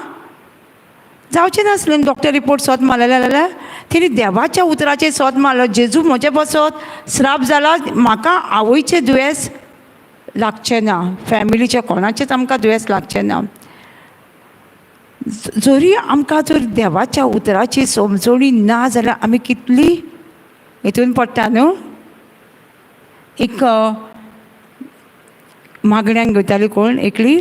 जावचें नासलें. डॉक्टर रिपोर्ट सोत मारलें जाल्यार तिणी देवाच्या उतराचेर सोत मारलो जेजू म्हजे पासत श्राप जाला म्हाका आवयचें दुयेंस लागचें ना, फॅमिलीच्या कोणाचेंच आमकां दुयेंस लागचें ना. जरी आमकां जर देवाच्या उतराची समजणी ना जाल्यार आमी कितली हितून पडटा न्हू. एक मागण्यांक घेताली कोण एकली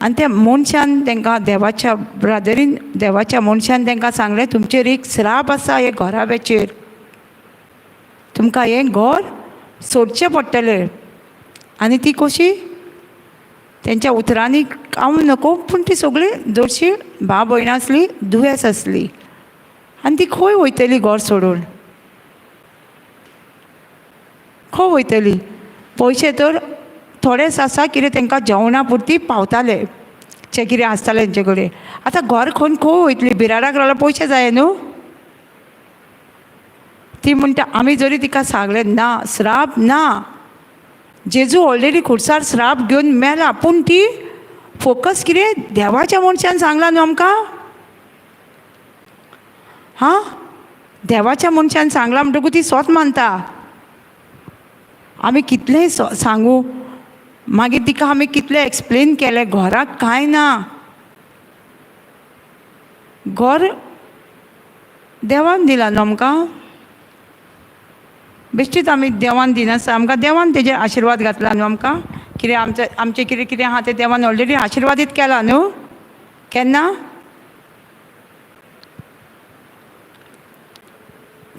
आनी त्या मनशान तांकां देवाच्या ब्रादरीन देवाच्या मनशान तांकां सांगलें तुमचेर एक श्राप आसा हे घोराब्याचेर, तुमकां हें घर सोडचें पडटलें. आनी ती कशी तेंच्या उतरांनी काम नको पूण ती सगळी चडशी भाव भयणां आसली दुयेंस आसली आनी ती खंय वयतली घर सोडून, खंय वयतली. पयशे तर थोडेच आसा कितें तांकां जेवणा पुरती पावताले जे कितें आसतालें तेंचे कडेन. आतां घर खंय वयतली, बिराडाक रावल्यार पयशे जाय न्हू. ती म्हणटा आमी जरी तिका सांगलें ना श्राप ना, जेजू ऑलरेडी खुर्सार श्राप घेवन मेला पूण ती फोकस कितें देवाच्या मनशान सांगलां न्हू आमकां. हां देवाच्या मनशान सांगलां म्हणटकूच ती सोत मानता. आमी कितलेंय सांगू मागीर तिका आमी कितलें एक्सप्लेन केलें घराक कांय ना. घर देवान दिलां न्हू आमकां. बेश्टीच आमी देवान दिनासता आमकां देवान तेजे आशिर्वाद घातला न्हू आमकां. कितें आमचें कितें कितें आहा तें देवान ऑलरेडी आशिर्वादीत केलां न्हू. केन्ना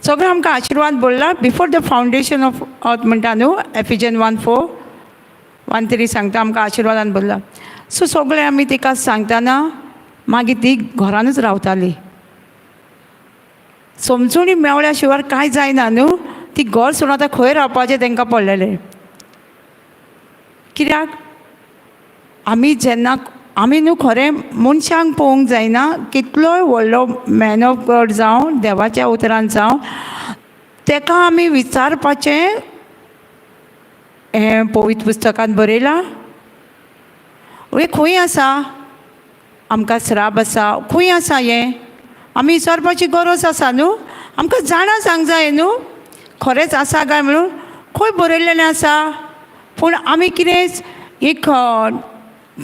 सगळें आमकां आशिर्वाद Bodla before the foundation of earth म्हणटा न्हू. एफिजियन 1:4-1:3 सांगता आमकां आशिर्वादान बोडला. सो सगळें आमी तिका सांगतना मागीर ती घरानूच रावताली. समजणी मेवल्या शिवाय कांय जायना न्हू. ती घर सोडून आतां खंय रावपाचें तांकां पडलेलें. कित्याक आमी जेन्ना आमी न्हू खरें मनशांक पळोवंक जायना कितलोय व्हडलो मॅन ऑफ गॉड जावं देवाच्या उतरान जावं ताका आमी विचारपाचें. हें पवित्र पुस्तकांत बरयलां हें खंय आसा आमकां श्राप आसा खंय आसा हें आमी विचारपाची गरज आसा न्हू. आमकां जाणा सांग जाय न्हू खरेंच आसा काय म्हणून. खंय बरयल्लेलें आसा पूण आमी कितें एक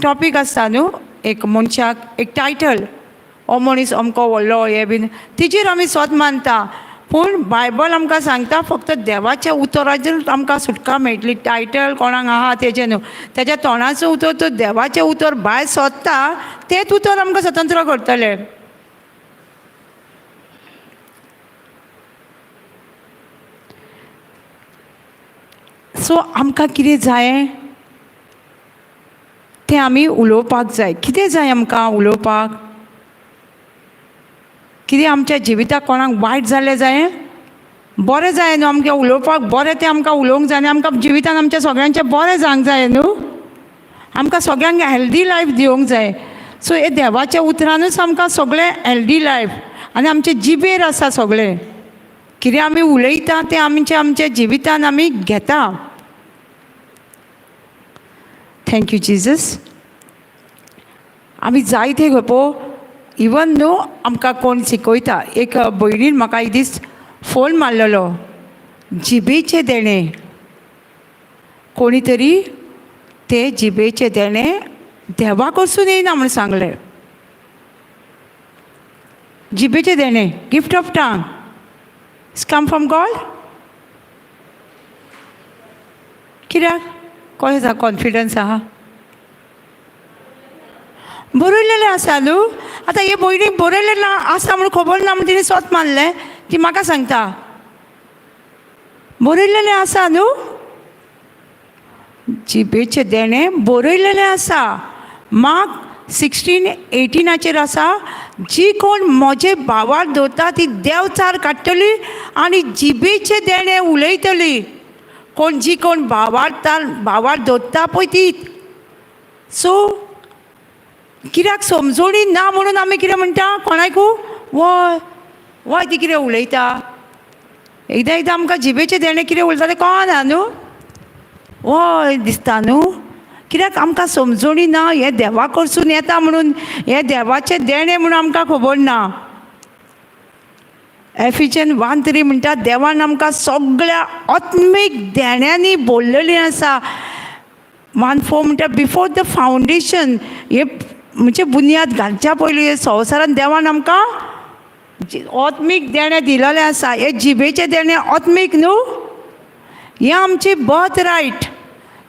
टॉपीक आसता न्हू एक मनशाक एक टायटल हो मनीस अमको व्हडलो हें बीन तिजेर आमी सोत मानता. पूण बायबल आमकां सांगता फक्त देवाच्या उतराचेर आमकां सुटका मेळटली. टायटल कोणाक आहा तेजें न्हू. तेज्या तोंडाचो उतर तो देवाचें उतर भायर सोदता तेंच उतर आमकां स्वतंत्र करतलें. सो आमकां कितें जाय तें आमी उलोवपाक जाय. कितें जाय आमकां उलोवपाक. कितें आमच्या जिविताक कोणाक वायट जालें जाय बरें जाय न्हू आमकां उलोवपाक बरें तें आमकां उलोवंक जाय आनी आमकां जिवितान आमच्या सगळ्यांचें बरें जावंक जाय न्हू. आमकां सगळ्यांक हेल्दी लायफ दिवंक जाय. सो हे देवाच्या उतरानूच आमकां सगळें हेल्दी लायफ आनी आमचे जिबेर आसा सगळें. कितें आमी उलयता तें आमच्या जिवितान आमी घेता. Thank you Jesus. आमी जायते पळोव इवन न्हू आमकां कोण शिकयता. एक भयणीन म्हाका एक दीस फोन मारलेलो जिबेचे देणे. कोणी तरी ते जिबेचे देणे देवाक वचून येयना म्हूण सांगलें. जिबेचे देणे, गिफ्ट ऑफ टांग, इट्स कम फ्रॉम गॉड. कित्याक कशें आसा कॉन्फिडन्स आहा? बरयलेलें आसा न्हू. आतां हे भयणीक बरयलेलें आसा म्हूण खबर ना म्हूण तिणें स्वत मानलें. ती म्हाका सांगता बरयलेलें आसा न्हू. जिबेचें देणें बरयलेलें आसा. मार्क 16:18 आसा, जी कोण म्हजे भावार दवरता ती देंवचार काडटली आनी जिबेचें देणें उलयतली. जी कोण भावार दवरता पळय ती. सो कित्याक समजोणी ना म्हणून आमी कितें म्हणटा कोणाकू, वय वय ती कितें उलयता. एकदां एकदां आमकां जिबेचें देणें कितें उलयता तें कळना न्हू. वय दिसता न्हू. कित्याक आमकां समजोणी ना. हें देवा कडसून येता म्हणून, हें देवाचें देणें म्हणून आमकां खबर ना. एफिशियन 1:3 म्हणटा देवान आमकां सगळ्या आत्मीक देण्यांनी भरलेलीं आसा. 1:4 म्हणटा बिफोर द फावंडेशन, हे म्हणजे बुनयाद घालच्या पयलीं संवसारान देवान आमकां आत्मीक देणें दिलेलें आसा. हे जिबेचें देणें आत्मीक न्हू. हें आमची बर्थ रायट,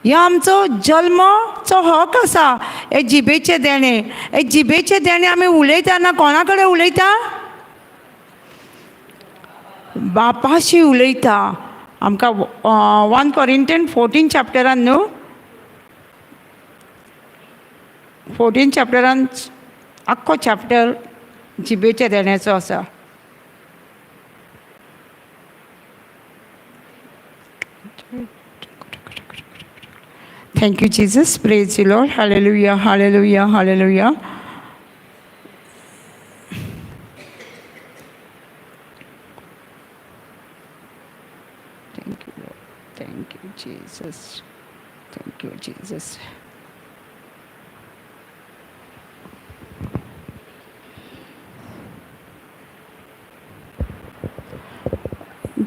हें आमचो जल्माचो हक आसा. हे जिबेचें देणें, हे जिबेचें देणें आमी उलयतना कोणा कडेन उलयता? बापाशी उलयता. आमकां 1 Corinthians 14 चॅप्टरान न्हू, 14 चॅप्टरान आख्खो चॅप्टर जिबेच्या देण्याचो आसा. Thank you Jesus. Praise you Lord. Hallelujah, hallelujah, hallelujah. Thank you Lord. Thank you Jesus. Thank you Jesus.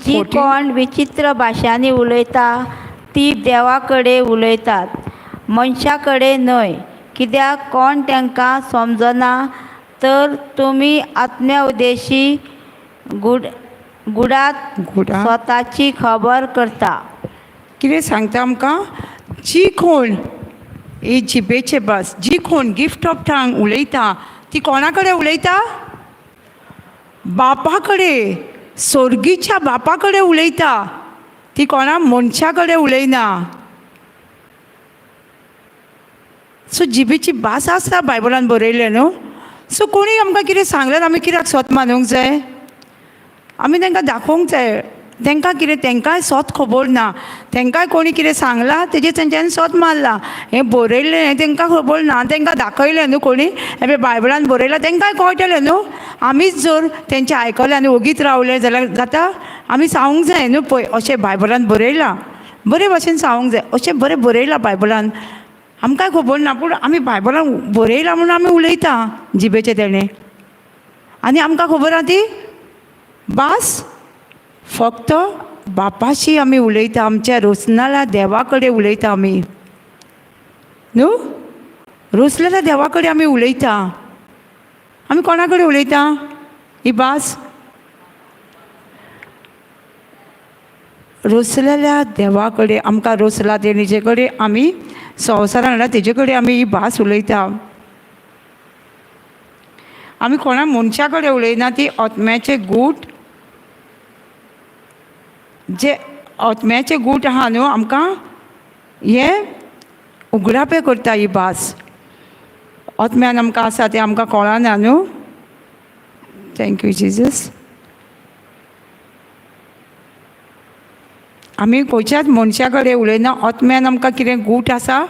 जी कोण विचित्र भाशांनी उलयता ती देवा कडेन उलयतात, मनशा कडेन न्हय. कित्याक कोण तांकां समजना. तर तुमी आत्म्या उद्देशी गुडात स्वताची खबर करता.
कितें सांगता आमकां? जी कोण ही जिबेचे भास, जी कोण गिफ्ट ऑफ टांग उलयता ती कोणा कडेन उलयता? बापा कडेन, स्वर्गीच्या बापा कडेन उलयता. ती कोणा मनशा कडेन उलयना. सो जिबेची भास आसा बायबलान बरयलें न्हू. सो कोणी आमकां कितें सांगल्यार आमी कित्याक स्वत मानूंक जाय? आमी तांकां दाखोवंक जाय. तांकां कितें, तांकांय स्वत खबर ना. तांकांय कोणी कितें सांगलां तेजेर तेंच्यांनी स्वत मारलां. हें बरयल्लें हें तांकां खबर ना. तांकां दाखयलें न्हू कोणी, हें बायबलान बरयलां, तांकांय कळटलें न्हू. आमीच जर तेंचें आयकलें आनी ओगीच रावलें जाल्यार जाता? आमी सांगूंक जाय न्हू, पळय अशें बायबलान बरयलां. बरे भाशेन सांगूंक जाय, अशें बरें बरयलां बायबलान. आमकांय खबर ना पूण आमी बायबलान बरयलां म्हणून आमी उलयता जिबेचें देणें. आनी आमकां खबर आहा ती भास फक्त बापाशी आमी उलयता. आमच्या रोसनाल्या देवा कडेन उलयता आमी न्हू. रोसलेल्या देवा कडेन आमी उलयता. आमी कोणा कडेन उलयता ही भास? रोसलेल्या देवा कडेन. आमकां रोसला तेजे कडेन आमी संवसारान हाडला तेजे कडेन आमी ही भास उलयता. आमी कोणा मनशा कडेन उलयना. ती आत्म्याचे गूट, जे आत्म्याचे गूट आहा न्हू, आमकां हे उगडापे करता ही भास. आत्म्यान आमकां आसा तें आमकां कळना न्हू. Thank you Jesus. आमी खंयच्याच मनशा कडेन उलयना. आत्म्यान आमकां कितें गूट आसा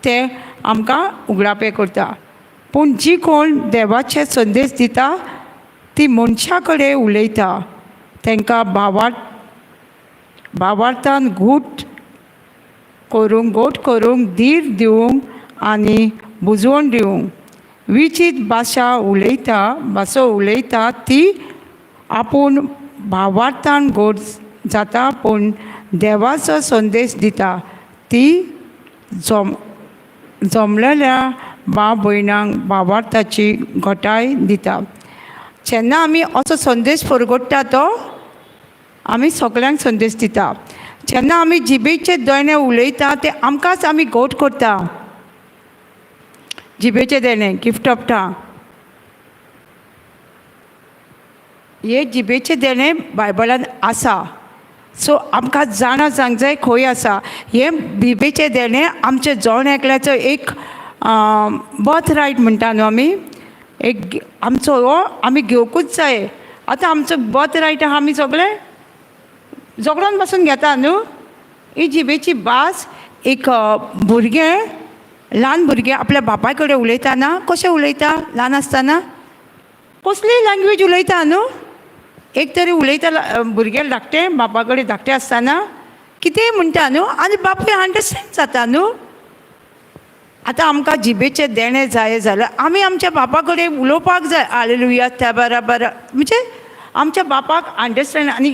तें आमकां उगडापे करता. पूण जी कोण देवाचे संदेश दिता ती मनशा कडेन उलयता. तांकां भावार्थान घोट करूंक, धीर दिवंक आनी बुजवण दिवंक. विचित भासो उलयता ती आपूण भावार्थान घोट जाता पूण देवाचो संदेश दिता ती जमलेल्या भाव भयणांक भावार्थाची घोटाय दिता. जेन्ना आमी असो संदेश फरगडटा तो आमी सगळ्यांक संदेश दिता. जेन्ना आमी जिबेचे देणे उलयता ते आमकांच आमी घोट करता. जिबेचे देणे गिफ्ट ऑफ टंग हे जिबेचे देणे बायबलान आसा. सो आमकां जाणा जावंक जाय खंय आसा. हे जिबेचे देणे आमचे जण एकल्याचो एक बर्थ रायट म्हणटा न्हू आमी. एक आमचो हो आमी घेवकूच जाय. आतां आमचो बर्थ रायट आहा आमी सगळे झगडोन बसून घेता न्हू. ही जिबेची भास एक भुरगें ल्हान भुरगें आपल्या बापाय कडेन उलयतना कशें उलयता ल्हान आसतना कसलीय लँग्वेज उलयता न्हू. एक तरी उलयता भुरगें धाकटें बापा कडेन धाकटें आसतना कितेंय म्हणटा न्हू आनी बापूय अंडरस्टँड जाता न्हू. आतां आमकां जिबेचे देणे जाय जाल्यार आमी आमच्या बापा कडेन उलोवपाक जाय. हालेलुया त्या बराबर म्हणजे आमच्या बापाक अंडरस्टँड. आनी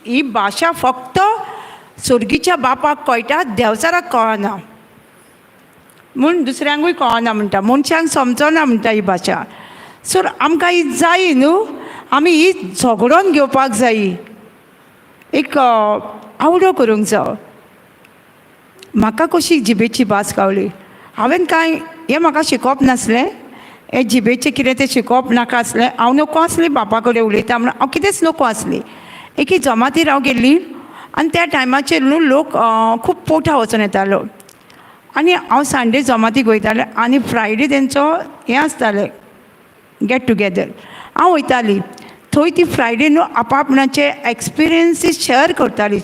ही भाशा फक्त सुर्गीच्या बापाक कळटा देंवचाराक कळना म्हूण दुसऱ्यांकूय कळना म्हणटा. मनशांक समजना म्हणटा ही भाशा. सो आमकां ही जाय न्हू. आमी ही झगडोन घेवपाक जाय. एक आवडो करूंक जाय. म्हाका कशी जिबेची भास गावली. हांवें कांय हें म्हाका शिकोवप नासलें. हें जिबेचें कितें तें शिकोवप नाका आसलें. हांव नोको आसली बापा कडेन उलयता म्हणून हांव कितेंच नोको आसली. एके जमातीर हांव गेल्ली आनी त्या टायमाचेर न्हू लोक खूब पोवटा वचून येतालो. आनी हांव संडे जमातीक वयतालें आनी फ्रायडे तेंचो हें आसतालें गेट टुगेदर. हांव वयताली थंय ती फ्रायडे न्हू आपआपणाचे एक्सपिरियन्सीस शेअर करताली.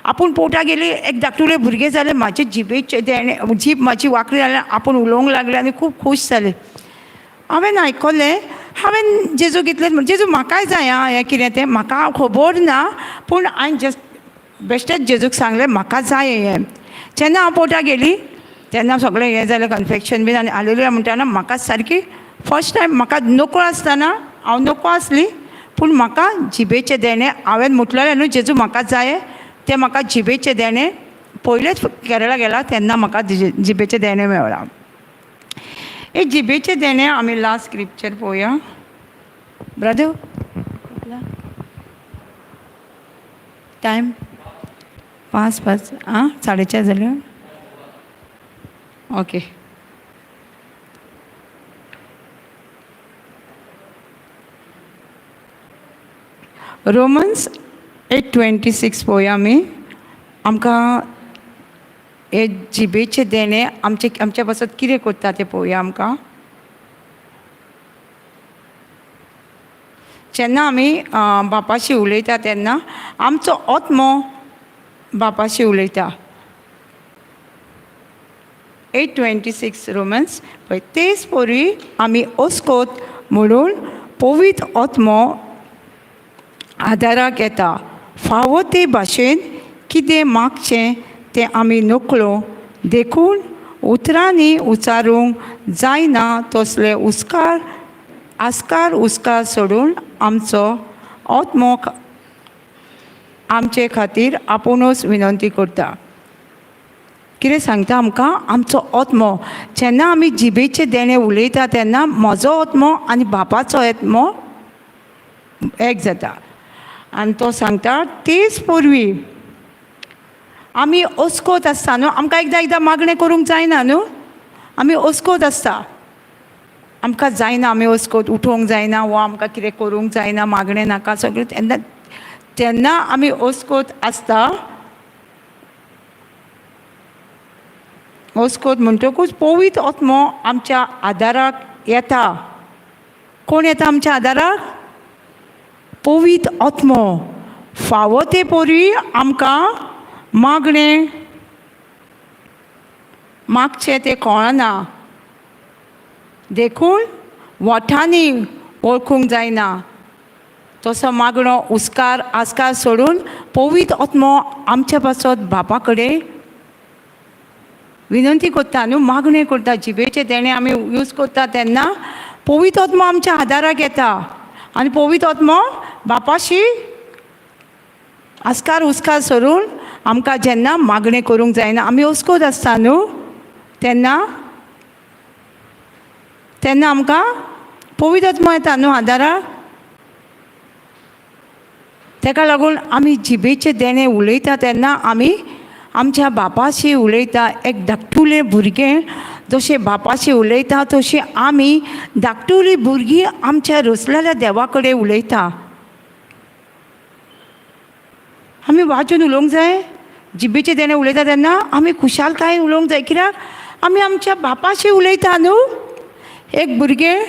आपूण पोवटा गेली एक धाकटुलें भुरगें जालें म्हाजे जिबेचे देणे जीब म्हाजी वांकडी जालें आपूण उलोवंक लागलें आनी खूब खूश जालें. हांवें आयकलें हांवें जेजू घेतलें जेजू म्हाकाय जाय आं हें कितें तें म्हाका खबर ना पूण हांवें जस्ट बेश्टेच जेजूक सांगलें म्हाका जाय हें. जेन्ना हांव पोवटा गेली तेन्ना सगळें हें जालें कन्फेक्शन बीन आनी हालेलुया म्हणटाना म्हाका सारकी फर्स्ट टायम म्हाका नोकळ आसतना हांव नोको आसली पूण म्हाका जिबेचे देणे हांवें म्हटलेलें न्हू जेजू म्हाका जाय ते म्हाका जिबेचे देणे पयलेच केरळा गेला तेन्ना म्हाका जिबेचे देणे मेळ्ळा. हे जिबेचे देणे आमी लास्ट स्क्रिप्चर पळोवया. ब्रदर टायम 5 आं 4:30 जाले. ओके. रोमन्स 8:26 पळोवया आमी. आमकां हे जिबेचे देणे आमच्या पासत कितें करता तें पळोवया आमकां. जेन्ना आमी बापाशी उलयता तेन्ना आमचो आत्मो बापाशी उलयता. 8:26 रोमन्स पळय. तेच पोरवी आमी ओस्कोत म्हणून पवित्र आत्मो आदाराक येता. फावो ते भाशेन कितें मागचें तें आमी नकळो देखून उतरांनी उचारूंक जायना तसले आस्कार सोडून आमचो आत्मो आमचे खातीर आपुणूच विनंती करता. कितें सांगता आमकां आमचो आत्मो. जेन्ना आमी जिबेचे देणे उलयता तेन्ना म्हजो आत्मो आनी बापाचो आत्मो एक जाता. आनी तो सांगता तेच पोरवी आमी ओस्कोत आसता न्हू. आमकां एकदां मागणें करूंक जायना न्हू. आमी ओस्कोत आसता आमकां जायना आमी ओस्कोत उठोवंक जायना वा आमकां कितें करूंक जायना मागणें नाका सगळें तेन्ना आमी ओस्कोत आसता. ओस्कोत म्हणटकूच पवित्र आत्मो आमच्या आदाराक येता. कोण येता आमच्या आदाराक? पवित्र आत्मो. फावो ते पोरवी आमकां मागणें मागचें तें कळना. देखून ओठांनी वळखूंक जायना तसो मागणो आस्कार सोडून पवित्र आत्मो आमच्या पासत बापा कडेन विनंती करता न्हू. मागणें करता. जिबेचे देणे आमी यूज करता तेन्ना पवित्र आत्मो आमच्या आदाराक येता आनी पवित्र आत्मो बापाशी आस्कार सोडून आमकां जेन्ना मागणें करूंक जायना आमी ओस्कोत आसता न्हू तेन्ना आमकां पवित्र आत्मो येता न्हू आदाराक. ताका लागून आमी जिबेचे देणे उलयता तेन्ना आमी आमच्या बापाशी उलयता. एक धाकटुलें भुरगें जशें बापाशी उलयता तशीं आमी धाकटुलीं भुरगीं आमच्या रोसलेल्या देवा कडेन उलयता. आमी वाजून उलोवंक जाय. जिबेचे देणे उलयता तेन्ना आमी खुशालकायेन उलोवंक जाय. कित्याक आमी आमच्या बापाशी उलयता न्हू. एक भुरगें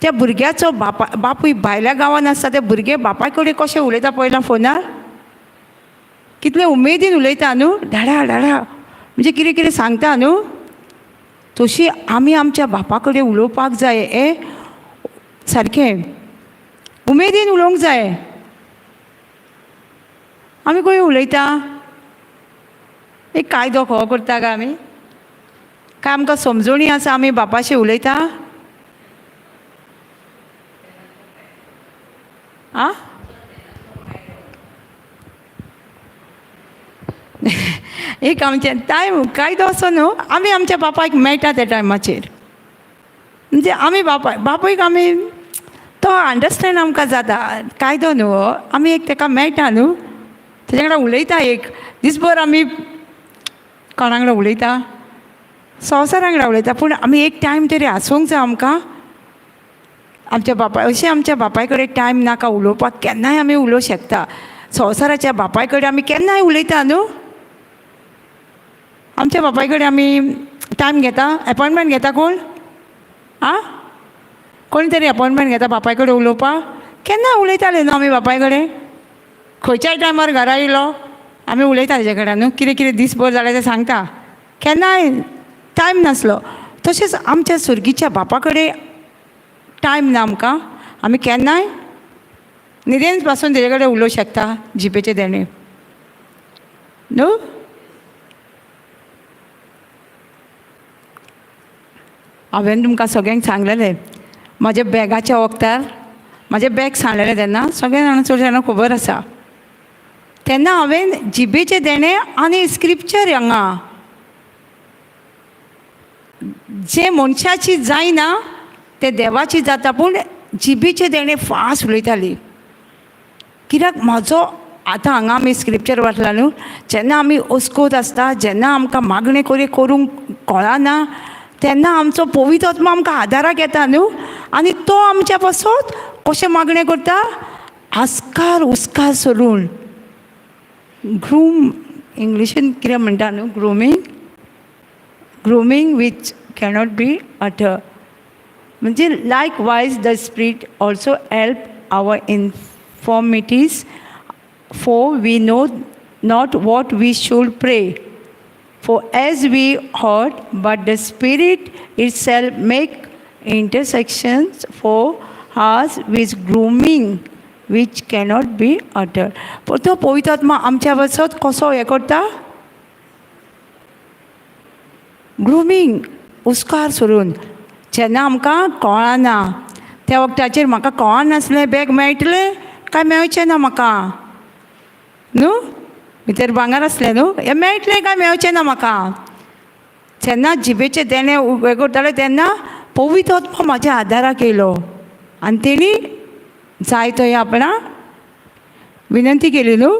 त्या भुरग्याचो बापूय भायल्या गांवांत आसता ते भुरगे बापाय कडेन कशें उलयता पळयलां फोनार. कितले उमेदीन उलयता न्हू. धाडा धाडा म्हणजे कितें कितें सांगता न्हू. तशी आमी आमच्या बापा कडेन उलोवपाक जाय. सारकें उमेदीन उलोवंक जाय. आमी खंय उलयता. एक कायदो खो करता काय आमी. काय आमकां समजणी आसा आमी बापाशी उलयता. आं एक आमचे टायम कायदो असो न्हू. आमी आमच्या बापायक मेळटा त्या टायमाचेर. म्हणजे आमी बापायक आमी तो अंडरस्टँड आमकां जाता. कायदो न्हू हो. आमी एक ताका मेळटा न्हू. तेजे वांगडा उलयता. एक दिसभर आमी कोणा वांगडा उलयता. संवसारा वांगडा उलयता. पूण आमी एक टायम तरी आसूंक जाय आमकां आमच्या बापाय. अशें आमच्या बापाय कडेन टायम नाका उलोवपाक. केन्नाय आमी उलोवं शकता. संवसाराच्या बापाय कडेन आमी केन्नाय उलयता न्हू. आमच्या बापाय कडेन आमी टायम घेता. एपॉयंटमेंट घेता कोण. आं कोण तरी एपॉयंटमेंट घेता बापाय कडेन उलोवपाक. केन्ना उलयताले न्हू आमी बापाय कडेन. खंयच्याय टायमार घरा येयलो आमी उलयता तेजे कडेन न्हू. कितें कितें दिसभर जालें तें सांगता. केन्नाय टायम नासलो. तशेंच आमच्या सुर्गीच्या बापा कडेन टायम ना आमकां. आमी केन्नाय न्हिदेन पासून तेजे कडेन उलोवंक शकता जिबेचे देणे न्हू. हांवें तुमकां सगळ्यांक सांगलेलें म्हाज्या बॅगाच्या वखदार. म्हाजें बॅग सांडलेलें तेन्ना सगळ्या जाणां चड जाणां खबर आसा. तेन्ना हांवें जिबेचे देणे आनी स्क्रिप्चर हांगा जे मनशाची जायना ते देवाची जाता. पूण जिबेचे देणे फास्ट उलयताली. कित्याक म्हाजो आतां हांगा आमी स्क्रिप्चर वाचला न्हू. जेन्ना आमी ओस्कोत आसता जेन्ना आमकां मागणें करूंक कळना तेन्ना आमचो पवित्र आत्मा आमकां आदाराक येता न्हू. आनी तो आमच्या पासत कशें मागणें करता. आस्कार उस्कार सोडून ग्रूम इंग्लिशीन कितें म्हणटा न्हू. Groanings which cannot be utter. म्हणजे likewise the spirit also help our infirmities for we know not what we should pray for as we heard, but the Spirit itself make intersections for us with grooming which cannot be uttered. पण तो पवित्र आत्मा आमच्या वचत कसो हे करता. Grooming उस्कार सोडून. जेन्ना आमकां कळना त्या वक्ताचेर म्हाका कळनासलें बॅग मेळटलें काय मेळचें ना म्हाका न्हू. भितर भांगर आसलें न्हू. हें मेळटलें काय मेळचें ना म्हाका. जेन्ना जिबेचे देणे हे करताले तेन्ना पवित्र आत्मा म्हाज्या आदाराक येयलो आनी तेणी जाय थंय आपणा विनंती केली न्हू.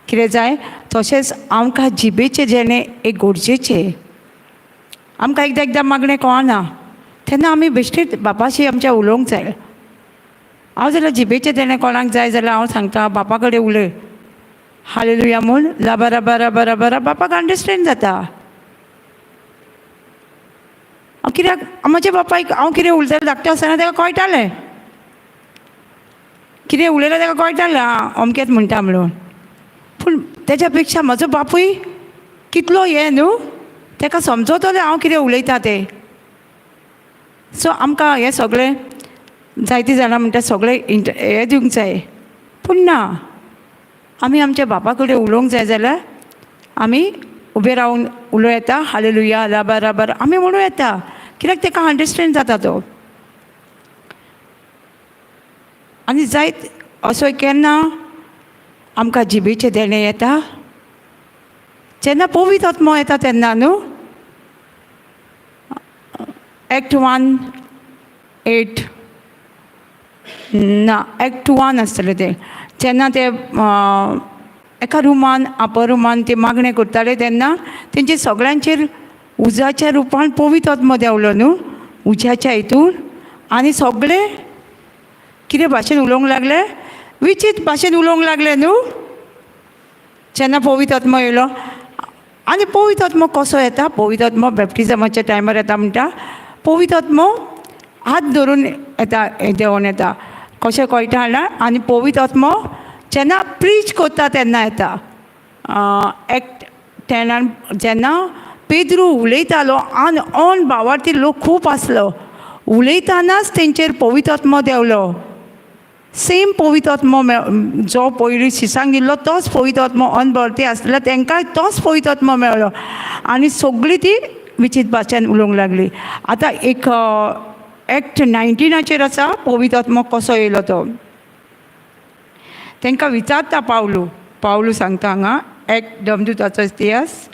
कितें जाय तशेंच आमकां जिबेचे देणे एक गरजेचें. आमकां एकदां एकदां मागणें कळना तेन्ना आमी बेश्टेच बापाशी आमच्या उलोवंक जाय. हांव जाल्यार जिबेचे देणे कोणाक जाय जाल्यार हांव सांगता बापा कडेन उलय. हालेलुया म्हूण लाबरा बारा बारा बारा बापाक अंडरस्टँड जाता. कित्याक म्हाज्या बापायक हांव कितें उलयतालें धाकटें आसतना ताका कळटालें. कितें उलयलें ताका कळटालें अमकेंच म्हणटा म्हणून. पूण तेज्या पेक्षा म्हजो बापूय कितलो हें न्हू ताका समजतलें हांव कितें उलयतां तें. सो आमकां हें सगळें जायतीं जाणां म्हणटा सगळें हें दिवंक जाय. पूण ना आमी आमच्या बापा कडेन उलोवंक जाय जाल्यार आमी उबे रावन उलोवं येता. हालेलुया लाबा राबार आमी म्हणूं येता. कित्याक ताका अंडरस्टँड जाता तो. आनी जायत असो केन्ना आमकां जिबेचे देणे येता जेन्ना पवित्र आत्मा येता तेन्ना न्हू. Act 1:8 ना Act 1 आसतलें तें. जेन्ना ते एका रुमान आपर रुमान ते मागणें करताले तेन्ना तेंचे सगळ्यांचेर उजाच्या रुपान पवित्र आत्मो देंवलो न्हू, उज्याच्या हितून, आनी सगळे कितें भाशेन उलोवंक लागले, विचित्र भाशेन उलोवंक लागले न्हू जेन्ना पवित्र आत्मो येयलो. आनी पवित्र आत्मो कसो येता? पवित्र आत्मो बॅप्टिजमाच्या टायमार येता म्हणटा. पवित्र आत्मो हात धरून येता, देंवन येता. कशें कळटा जाल्यार, आनी पवित्र आत्मो जेन्ना प्रीच करता तेन्ना येता. एक्ट 10 जेन्ना पेद्रू उलयतालो आनी ऑन भावार्थी लोक खूब आसलो, उलयतानाच तेंचेर पवित्र आत्मो देंवलो. सेम पवित्र आत्मो जो पयलीं शिसांक दिल्लो तोच पवित्र आत्मो ऑन भावार्थी आसलो, तांकां तोच पवित्र आत्मो मेळ्ळो आनी सगळीं ती विचित्र भाशेन उलोवंक लागली. आतां एक एक्ट 19 आसा पवित्र आत्मो कसो येयलो तो. तांकां विचारता पावलू सांगता हांगा एक्ट देवदूताचो इतिहास.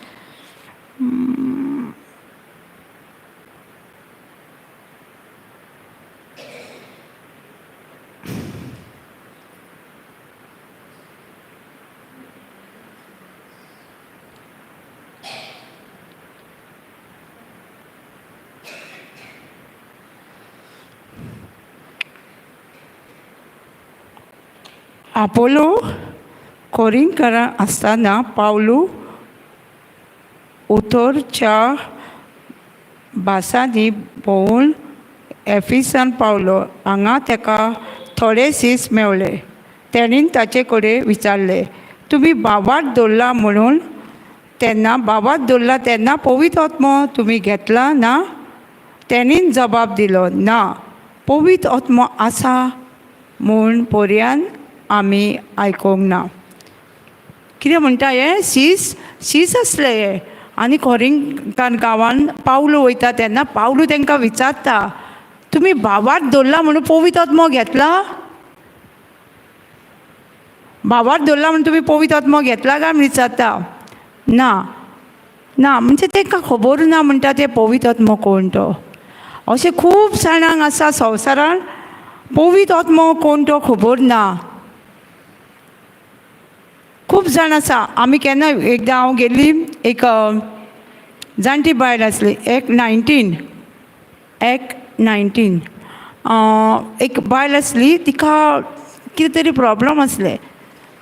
आपोलो कोरिंथांत आसतना पावलू उतोरच्या भासांनी भोंवून एफिसान पावलो. हांगा ताका थोडे सीस मेवले. तेणीन ताचे कडेन विचारले, तुमी भावार्थ दवरला म्हणून भावार्थ दवरला तेन्ना पवित्र आत्मो तुमी घेतला ना? तेणीन जबाब दिलो, ना, पवित्र आत्मो आसा म्हूण पर्यान आमी आयकोंक ना. कितें म्हणटा हे? सीस आसले हे. आनी कोरिंथांत गांवांत पावलू वयता तेन्ना पावलू तांकां विचारता, तुमी भावार्थ दवरला म्हणून पवित्र आत्मो घेतला? भावार्थ दवरला म्हणून तुमी पवित्र आत्मो घेतला काय म्हूण विचारता. ना म्हणजे तांकां खबर ना म्हणटा ते पवित्र आत्मो कोण तो. अशें खूब जाणांक आसा संवसारान पवित्र आत्मो कोण तो खबर ना. खूब जाण आसा. आमी केन्ना एकदां हांव गेल्ली, एक जाणटी बायल आसली, एक्ट 19 एक बायल आसली, तिका कितें तरी प्रॉब्लम आसले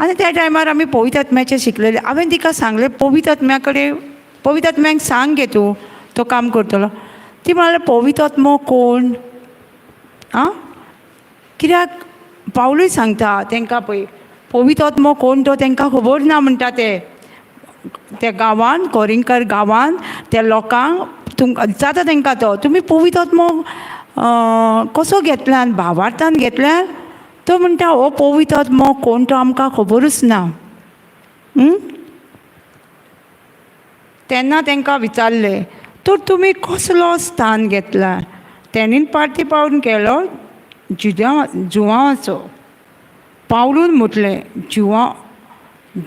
आनी त्या टायमार आमी पवित्र आत्म्याचें शिकलेले. हांवें तिका सांगलें पवित्र आत्म्याक सांग गे तूं, तो काम करतलो. ती म्हणल्यार पवित्र आत्मो कोण? कित्याक पावलूय सांगता तांकां पळय पवित्र आत्मो कोण तो तांकां खबर ना म्हणटा ते गांवांत कोरिंथांत गांवांत त्या लोकांक जाता तांकां तो तुमी पवित्र आत्मो कसो घेतल्यान? भावार्थान घेतल्यान? तो म्हणटा हो पवित्र आत्मो कोण तो आमकां खबरूच ना. तेन्ना तांकां विचारलें, तर तुमी कसलो स्थान घेतला? तेणीन पावून केलो जुवांवाचो. पावलून म्हटलें,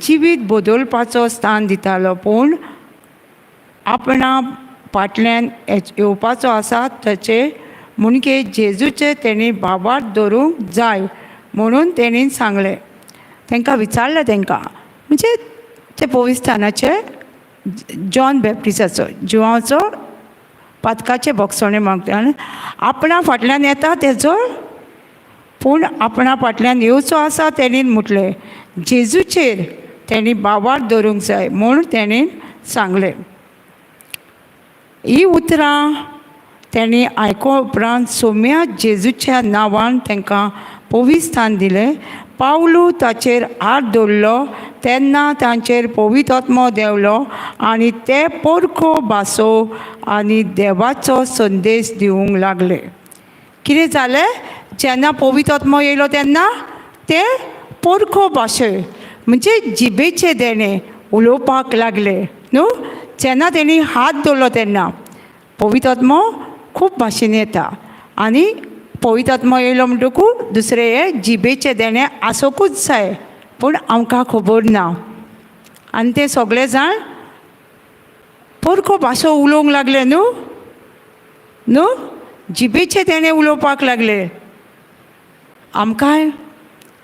जिवीत बदलपाचो स्थान दितालो, पूण आपणा फाटल्यान येवपाचो आसा ताचे मुणके जेजूचे तेणी भावार्थ दवरूंक जाय म्हणून तेणीन सांगलें. तांकां विचारलें म्हणजे ते पवित्र स्थानाचे जॉन बॅप्टिस्टाचो जुवांचो पातकाचे भोगसणे मागता आपणा फाटल्यान येता तेजो, पूण आपणा फाटल्यान येवचो आसा तेणीन म्हटलें जेजूचेर तेणी भावार्थ दवरूंक जाय म्हूण तेणीन सांगलें. ही उतरां तेणी आयको उपरांत सोम्या जेजूच्या नांवान तांकां पवित्र स्थान दिलें. पावलू ताचेर हात दवरलो तेन्ना तांचेर पवित्र आत्मो देंवलो आनी ते पोरखो भासो आनी देवाचो संदेश दिवंक लागले. कितें जालें? जेन्ना पवित्र आत्मो येयलो तेन्ना ते पोरखो भाशे म्हणजे जिबेचे देणे उलोवपाक लागले न्हू. जेन्ना तेणी हात दवरलो तेन्ना पवित्र आत्मो खूब भाशेन येता आनी पवित्र आत्मो येयलो म्हणटकूच दुसरे हे जिबेचे देणे आसोकूच जाय, पूण आमकां खबर ना. आनी ते सगळे जाण पोरखो भासो उलोवंक लागले न्हू जिबेचे देणे उलोवपाक लागले. आमकां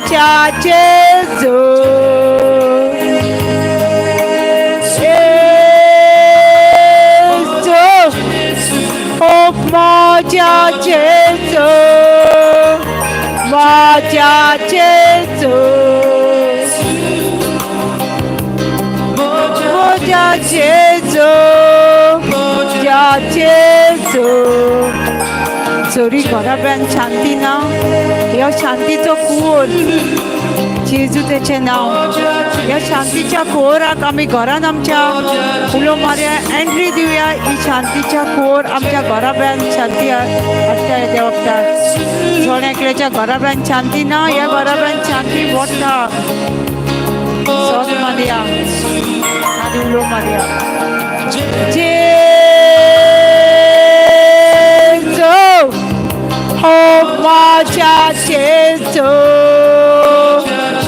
माझ्या जेजू माझ्या जेजू माझ्या जेजू माझ्या जेजू माझ्या जेजू चोरी घराब्यान शांती ना ह्या शांतीचो कूर जेजू तेचे नाव ह्या शांतीच्या कोराक आमी घरान आमच्या उलो मारया एंट्री दिवया ही शांतीच्या कोर आमच्या घराब्यान शांती हाडटा येद्या वखदार जोड्याकल्याच्या घराब्यान शांती ना ह्या घराब्यान शांती वता सोद मारया आनी उलो मारया जेजू हो माझ्या जेजू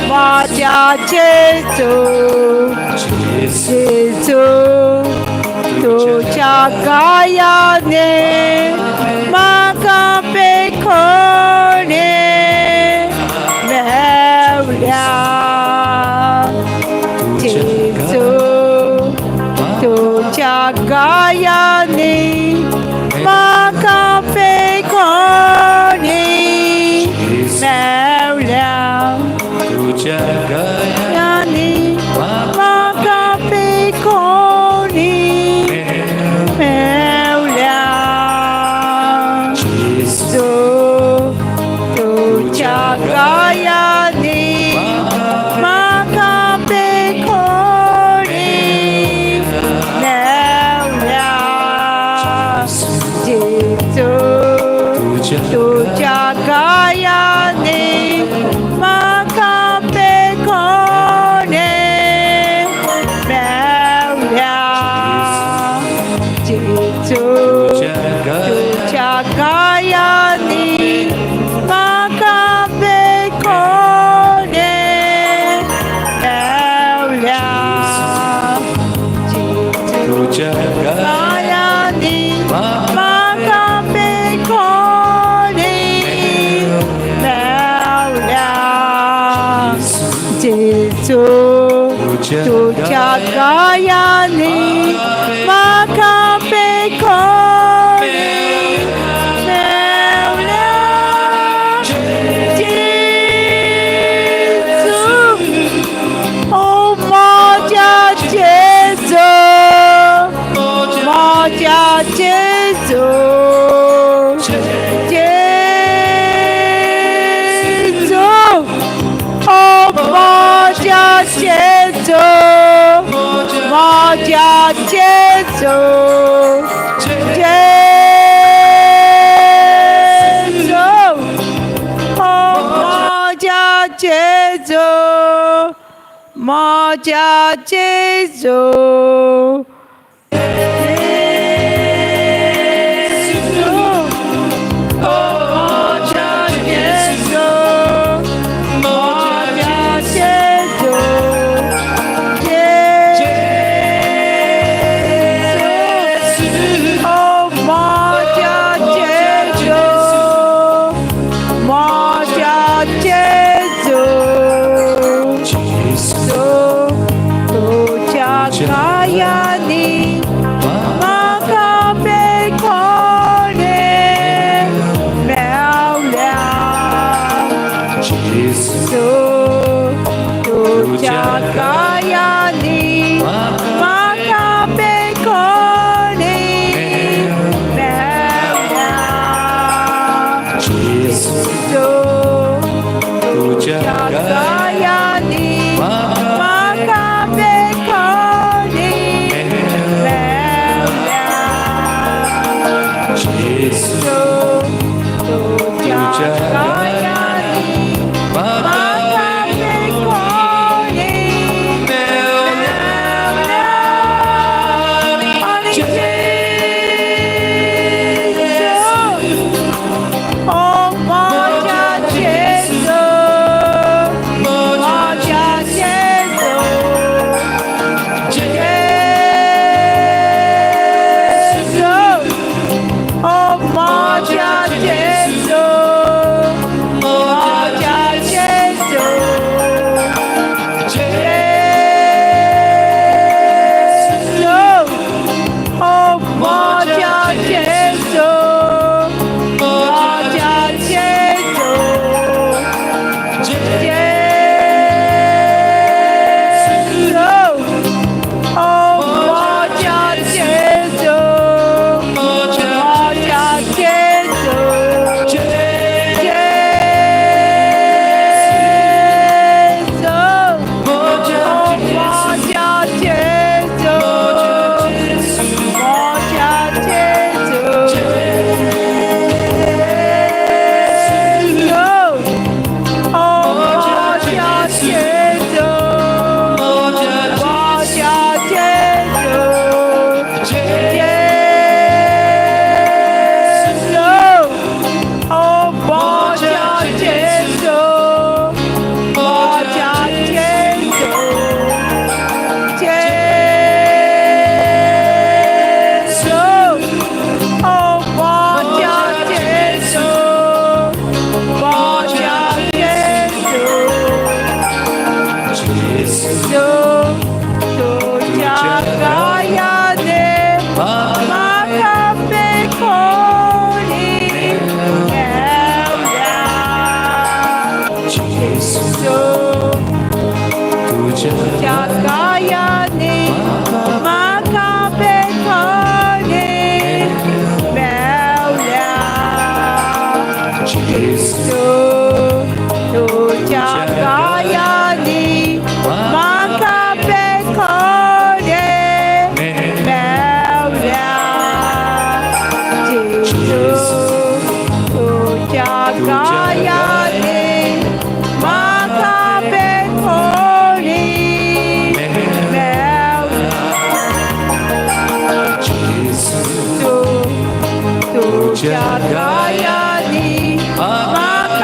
माझ्या जेजू जेजू तुझ्या गायाने म्हाका बेखोणे मेवल्या जेजू तुझ्या गायाने म्हाका बेखोणे मेवल्या यानी म्हाका बेखोणी मेवल्या जेजू तुझ्या गायानी म्हाका बेखोणी मेवल्या जेजू तुझ्या गायानी म्हाका बेखोणे मेवल्या जेजू तुझ्या गायानी म्हाका बेखोणे मेवल्या जेजू गायानी म्हाका बेखोणे मेवल्या जेजू तुझ्या गायानी म्हाका बेखोणे मेवल्या जेजू ओ माझ्या जेजू माझ्या जेजू जेजू ओ माझ्या जेजू माझ्या जेजू जेजू ओ माझ्या जेजू माझ्या जेजू 가야니 마카베코니 가야니 마카베코니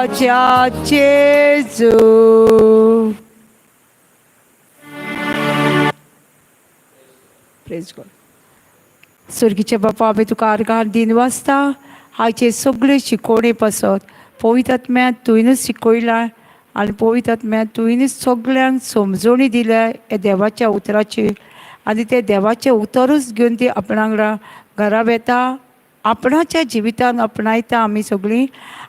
राजा जेजू. Praise God. स्वर्गीचे बापा, आमी तुका आर्गां दिनवासता हाचे सगळे शिकोवणी पासत पवित्र आत्म्यान तुवेंनूच शिकयला आनी पवित्र आत्म्यान तुवेंनूच सगळ्यांक समजोणी दिल्या हे देवाच्या उतराची. आनी ते देवाचें उतरूच घेवन ती आपणांगडा घरा येता, आपणाच्या जिवितान आपणायता आमी सगळीं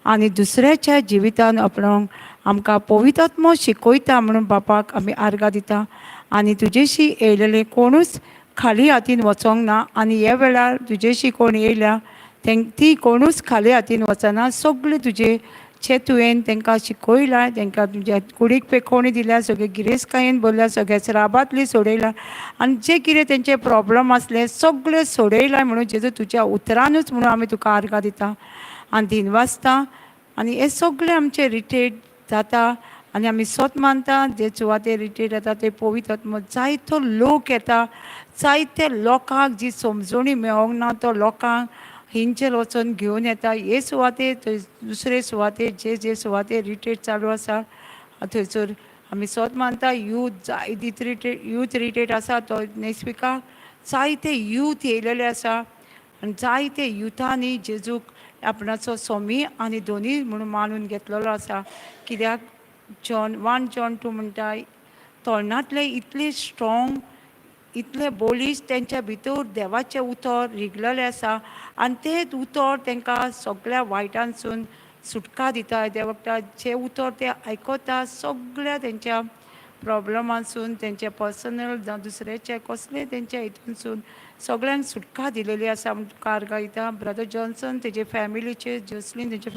आनी दुसऱ्याच्या जिवितान आपणावंक आमकां पवित्र आत्मो शिकयता म्हणून बापाक आमी आर्गां दिता. आनी तुजेशी येयलेले कोणूच खाली हातीन वचोंक ना आनी ह्या वेळार तुजेशी कोण येयल्या ती कोणूच खाली हातीन वचना. सगळे तुजेचे तुवें तांकां शिकयला, तांकां तुज्या कुडीक पेखोवणी दिल्या, सगळे गिरेस्तकायेन भरल्या, सगळ्या श्राबांतली सोडयला आनी जे कितें तेंचे प्रॉब्लम आसले सगळे सोडयला म्हणून जेजू तुज्या उतरानूच म्हणून आमी तुका आर्गां दिता आनी दिनवासता. आनी हे सगळे आमचे रिट्रीट जाता आनी आमी सोत मानता जे सुवातेर रिट्रीट जाता ते पवित्र आत्मो जायतो लोक येता, जायते लोकांक जी समजोणी मेळोंक ना तो लोकांक हिंचेर वचोन घेवन येता. हे सुवातेर दुसरे सुवातेर जे सुवातेर रिट्रीट चालू आसा थंयसर आमी सोत मानता यूथ रिट्रीट आसा तो नेक्स्ट विकाक जायते यूथ येयलेले आसा आनी जायते युथांनी जेजूक आपणाचो सोमी आनी दोनी म्हणून मानून घेतलेलो आसा. कित्याक 1 जॉन 2 म्हणटा तोंडांतले इतले स्ट्रॉंग, इतले बोलीश तेंच्या भितर देवाचें उतर रिगलेलें आसा आनी तें उतर तांकां सगळ्या वायटांसून सुटका दिता. त्या वखदार जे उतर ते आयकता सगळ्या तेंच्या प्रॉब्लमांसून, तेंच्या पर्सनल जावं दुसऱ्याच्या कसले तेंच्या हितूनसून सगळ्यांक सुटका दिलेली आसा म्हूण तुका आर्गां दिता. ब्रदर जॉन्सन तेजे फॅमिलीचे, जसलीन तेंचे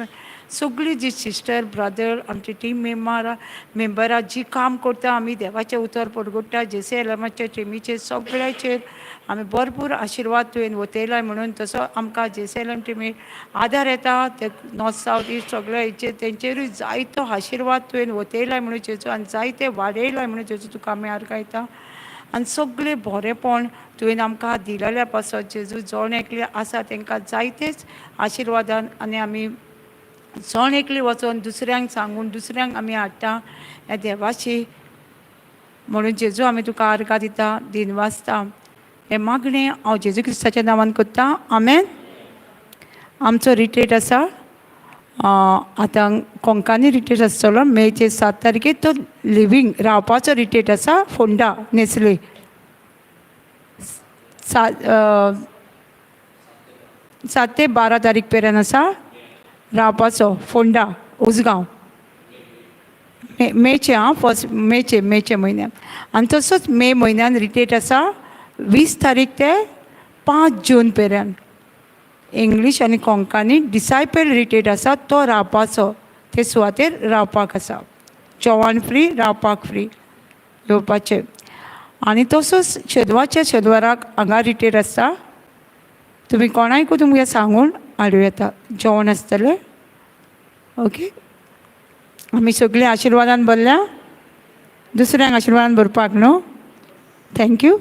सगळीं जी सिस्टर ब्रदर आमची टीम मेंबरां जी काम करता आमी देवाचें उतर परगोडटा जेसेलमाच्या टिमीचेर सगळ्याचेर आमी भरपूर आशिर्वाद तुवें वतयलाय म्हणून तसो आमकां जेसेलम टिमीर आदार येता ते नॉर्थ सावथ इस्ट सगळ्या हेचेर तेंचेरूय जायतो आशिर्वाद तुवें वतयलाय म्हणून जेजू आनी जायते वाडयलाय म्हणून जेजू तुका आमी आर्गां दिता. आनी सगळें बरेंपण तुवें आमकां दिलेल्या पासत जेजू जण एकले आसा तांकां जायतेच आशिर्वादान आनी आमी जण एकली वचोन दुसऱ्यांक सांगून दुसऱ्यांक आमी हाडटा ह्या देवाची म्हणून जेजू आमी तुका आर्गां दिता दिनवासता. हे मागणें हांव जेजू क्रिस्ताच्या नांवान करता. आमेन. आमचो रिट्रीट आसा आतां कोंकानी रिट्रीट आसतलो मेचे 7 तारखेर तो लिवींग रावपाचो रिट्रीट आसा फोंडा नेसले 7 ते 12 तारीख पर्यंत आसा रावपाचो फोंडा उसगांव मेचे फर्स्ट मेचे म्हयन्यान. आनी तसोच मे म्हयन्यान रिट्रीट आसा 20 तारीख ते 5 जून पर्यंत इंग्लीश आनी कोंकणी डिसायपल रिट्रीट आसा तो रावपाचो ते सुवातेर रावपाक आसा. जेवण फ्री, रावपाक फ्री, येवपाचें. आनी तसोच शेनवाराक हांगा रिट्रीट आसता. तुमी कोणायकूय तुमकां सांगून हाडूं येता. जेवण आसतलें. ओके. आमी सगळीं आशिर्वादान भरल्या दुसऱ्यांक आशिर्वादान भरपाक न्हू. थँक्यू.